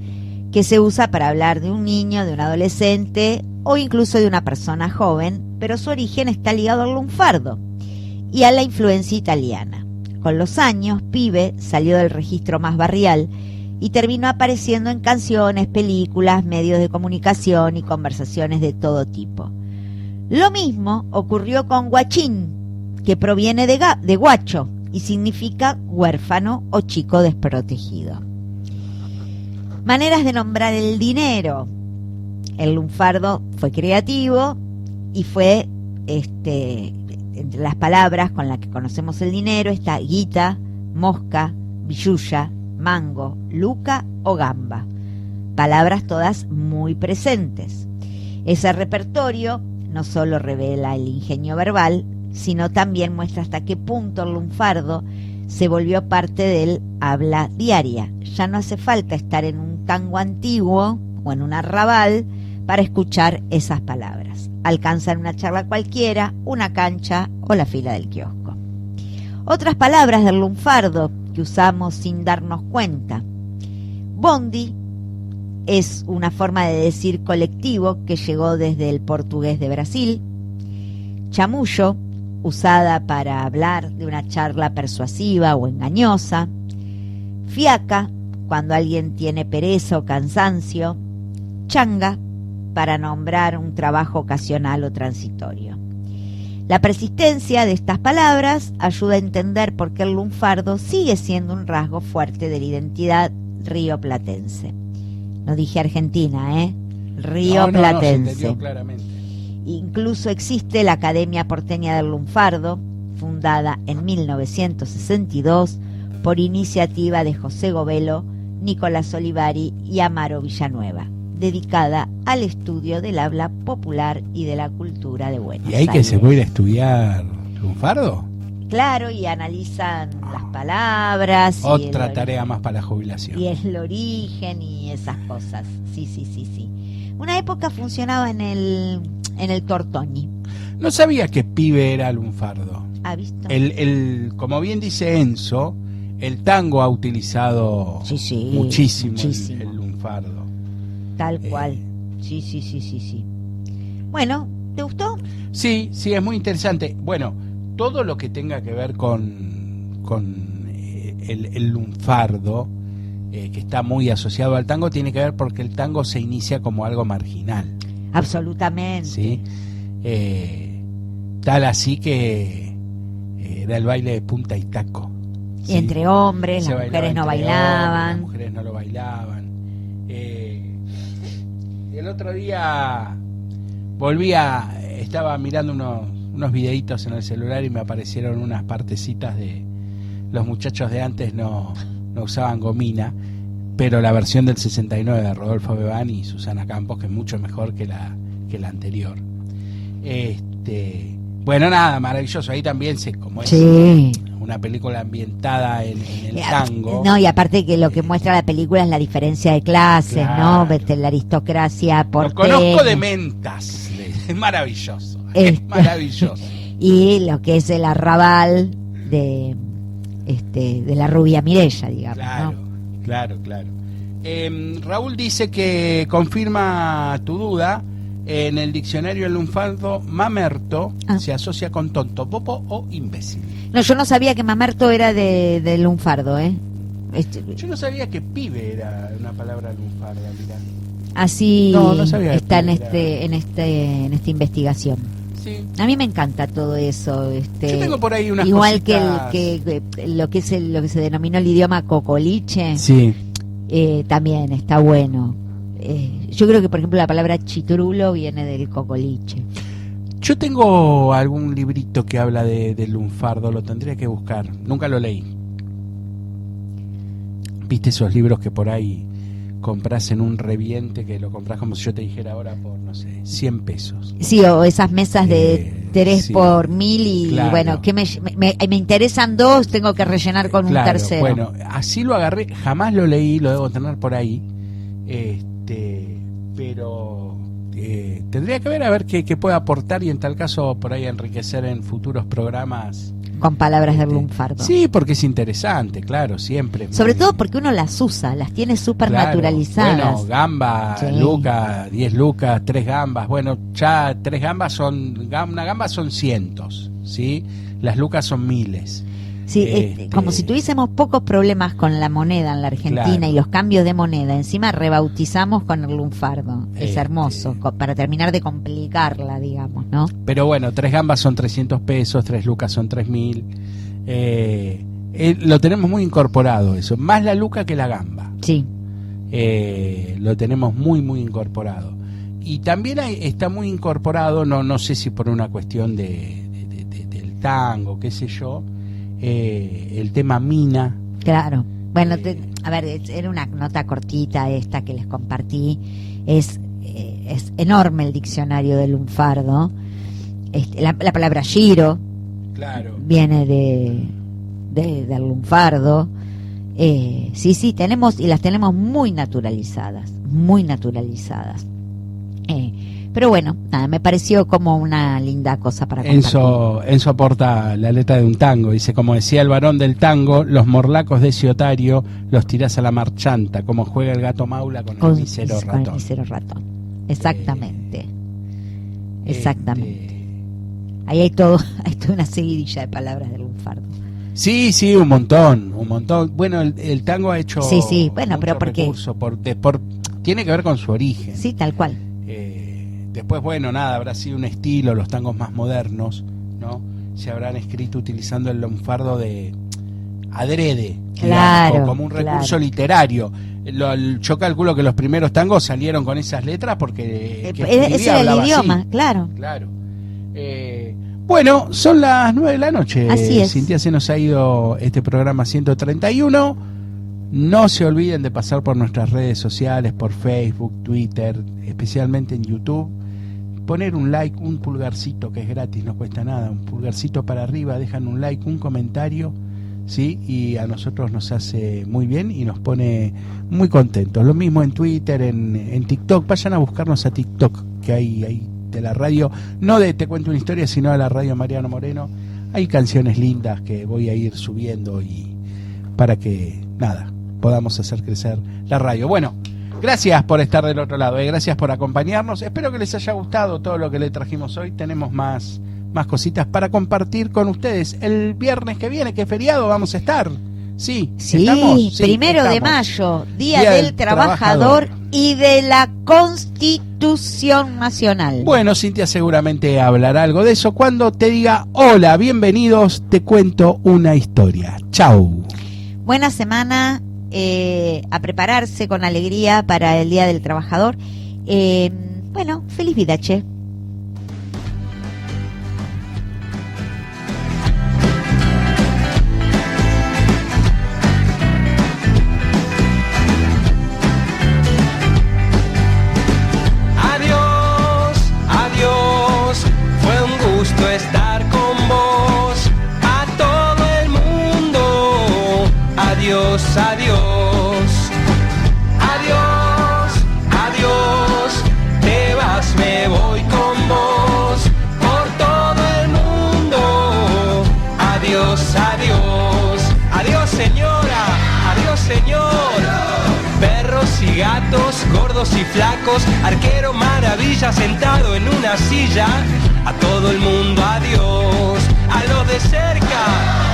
que se usa para hablar de un niño, de un adolescente o incluso de una persona joven, pero su origen está ligado al lunfardo y a la influencia italiana. Con los años, pibe salió del registro más barrial y terminó apareciendo en canciones, películas, medios de comunicación y conversaciones de todo tipo. Lo mismo ocurrió con guachín, que proviene de guacho y significa huérfano o chico desprotegido. Maneras de nombrar el dinero. El lunfardo fue creativo y fue, entre las palabras con las que conocemos el dinero está guita, mosca, billulla, mango, luca o gamba. Palabras todas muy presentes. Ese repertorio no solo revela el ingenio verbal, sino también muestra hasta qué punto el lunfardo se volvió parte del habla diaria. Ya no hace falta estar en un tango antiguo o en un arrabal para escuchar esas palabras. Alcanzan una charla cualquiera, una cancha o la fila del kiosco. Otras palabras del lunfardo que usamos sin darnos cuenta. Bondi es una forma de decir colectivo que llegó desde el portugués de Brasil. Chamullo, usada para hablar de una charla persuasiva o engañosa. Fiaca, cuando alguien tiene pereza o cansancio. Changa, para nombrar un trabajo ocasional o transitorio. La persistencia de estas palabras ayuda a entender por qué el lunfardo sigue siendo un rasgo fuerte de la identidad rioplatense. No dije Argentina, rioplatense. Se entendió claramente. Incluso existe la Academia Porteña del Lunfardo, fundada en 1962 por iniciativa de José Govelo, Nicolás Olivari y Amaro Villanueva, dedicada al estudio del habla popular y de la cultura de Buenos Aires. ¿Y ahí que se puede estudiar lunfardo? Claro, y analizan las palabras. Otra tarea más para la jubilación. Y el origen y esas cosas. Sí. Una época funcionaba en el Tortoni. No sabía que pibe era lunfardo. ¿Ha visto? Como bien dice Enzo, el tango ha utilizado muchísimo. El lunfardo. Tal cual. Sí. Bueno, ¿te gustó? Sí, es muy interesante. Bueno, todo lo que tenga que ver con el lunfardo, que está muy asociado al tango, tiene que ver porque el tango se inicia como algo marginal. Absolutamente. ¿Sí? Tal así que era el baile de punta y taco. ¿Sí? Entre hombres, las mujeres no bailaban. Las mujeres no lo bailaban. El otro día estaba mirando unos videitos en el celular y me aparecieron unas partecitas de los muchachos de antes no usaban gomina, pero la versión del 69 de Rodolfo Bebán y Susana Campos, que es mucho mejor que la anterior. Bueno, nada, maravilloso. Ahí también como es una película ambientada en el tango. No, y aparte que lo que muestra la película es la diferencia de clases, claro. ¿no? La aristocracia porteña. Lo conozco de mentas. Es maravilloso. Es maravilloso. Y lo que es el arrabal de la rubia Mireya, digamos. Claro, ¿no? Claro. Raúl dice que confirma tu duda. En el diccionario el lunfardo, mamerto se asocia con tonto, popo o imbécil. No, yo no sabía que mamerto era de lunfardo, Yo no sabía que pibe era una palabra lunfarda, mirá. Así no sabía está en esta investigación. Sí. A mí me encanta todo eso. Yo tengo por ahí unas igual cositas... que lo que se denominó el idioma cocoliche. Sí. También está bueno. Yo creo que, por ejemplo, la palabra chitrulo viene del cocoliche. Yo tengo algún librito que habla del lunfardo, lo tendría que buscar. Nunca lo leí. ¿Viste esos libros que por ahí compras en un reviente, que lo compras como si yo te dijera ahora por, no sé, 100 pesos? Sí, o esas mesas de 3 por 1000 y claro. Bueno, que me interesan 2, tengo que rellenar con un tercero. Bueno, así lo agarré, jamás lo leí, lo debo tener por ahí. Pero tendría que ver a ver qué puede aportar y en tal caso por ahí enriquecer en futuros programas con palabras del lunfardo. Sí, porque es interesante, claro, siempre. Sobre todo porque uno las usa, las tiene súper naturalizadas. Bueno, gamba, luca, 10 lucas, 3 gambas. Bueno, ya 3 gambas una gamba son cientos, ¿sí? Las lucas son miles. Sí, como si tuviésemos pocos problemas con la moneda en la Argentina, Claro. y los cambios de moneda. Encima rebautizamos con el lunfardo. Es hermoso, para terminar de complicarla, digamos, ¿no? Pero bueno, 3 gambas son 300 pesos, 3 lucas son 3.000. Lo tenemos muy incorporado eso, más la luca que la gamba. Sí. Lo tenemos muy incorporado. Y también está muy incorporado, no sé si por una cuestión del tango, qué sé yo, el tema mina. Claro. Bueno, a ver, era una nota cortita esta que les compartí. Es enorme el diccionario del lunfardo. La palabra giro, Claro. viene del lunfardo. Sí, tenemos, y las tenemos muy naturalizadas. Pero bueno, nada, me pareció como una linda cosa para compartir. Enzo aporta la letra de un tango, dice: como decía el varón del tango, los morlacos de ese otario los tirás a la marchanta, como juega el gato maula con el mísero con ratón. el mísero ratón. Exactamente. Ahí hay toda una seguidilla de palabras del lunfardo. Sí, un montón. Bueno, el tango ha hecho Sí, bueno, pero mucho ¿por qué? recurso tiene que ver con su origen. Sí, tal cual. Después, bueno, nada, habrá sido un estilo, los tangos más modernos, ¿no? Se habrán escrito utilizando el lunfardo de adrede, Claro, digamos, como un recurso literario. Yo calculo que los primeros tangos salieron con esas letras porque Ese era el idioma, así. claro. Bueno, son las 9 de la noche. Así es. Cintia, se nos ha ido este programa 131. No se olviden de pasar por nuestras redes sociales, por Facebook, Twitter, especialmente en YouTube. Poner un like, un pulgarcito, que es gratis, no cuesta nada. Un pulgarcito para arriba, dejan un like, un comentario, ¿sí? Y a nosotros nos hace muy bien y nos pone muy contentos. Lo mismo en Twitter, en TikTok. Vayan a buscarnos a TikTok, que hay de la radio, no de Te Cuento una Historia, sino de la radio Mariano Moreno. Hay canciones lindas que voy a ir subiendo y para que, nada, podamos hacer crecer la radio. Bueno, gracias por estar del otro lado, gracias por acompañarnos. Espero que les haya gustado todo lo que le trajimos hoy. Tenemos más cositas para compartir con ustedes. El viernes que viene, que es feriado, vamos a estar. Sí, ¿estamos? Sí, 1 de mayo, Día del Trabajador y de la Constitución Nacional. Bueno, Cintia seguramente hablará algo de eso cuando te diga: hola, bienvenidos, te cuento una historia. Chau. Buena semana, a prepararse con alegría para el Día del Trabajador. Bueno, feliz vida, che. Estar con vos, a todo el mundo. Adiós, adiós, adiós, adiós. Te vas, me voy con vos por todo el mundo. Adiós, adiós, adiós señora, adiós señor. Perros y gatos, gordos y flacos, arquero maravilla sentado en una silla. A todo el mundo adiós, a los de cerca,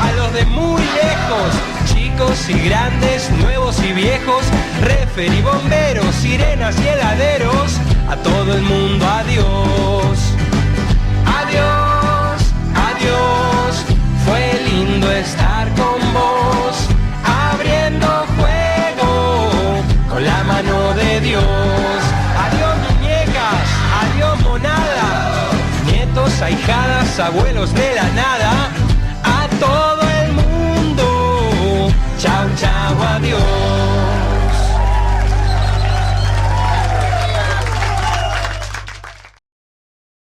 a los de muy lejos, chicos y grandes, nuevos y viejos, refer y bomberos, sirenas y heladeros, a todo el mundo adiós. Adiós, adiós, fue lindo estar con vos, abriendo juego con la mano de Dios. Adiós muñecas, adiós monada, nietos, ahijadas, abuelos de la nada,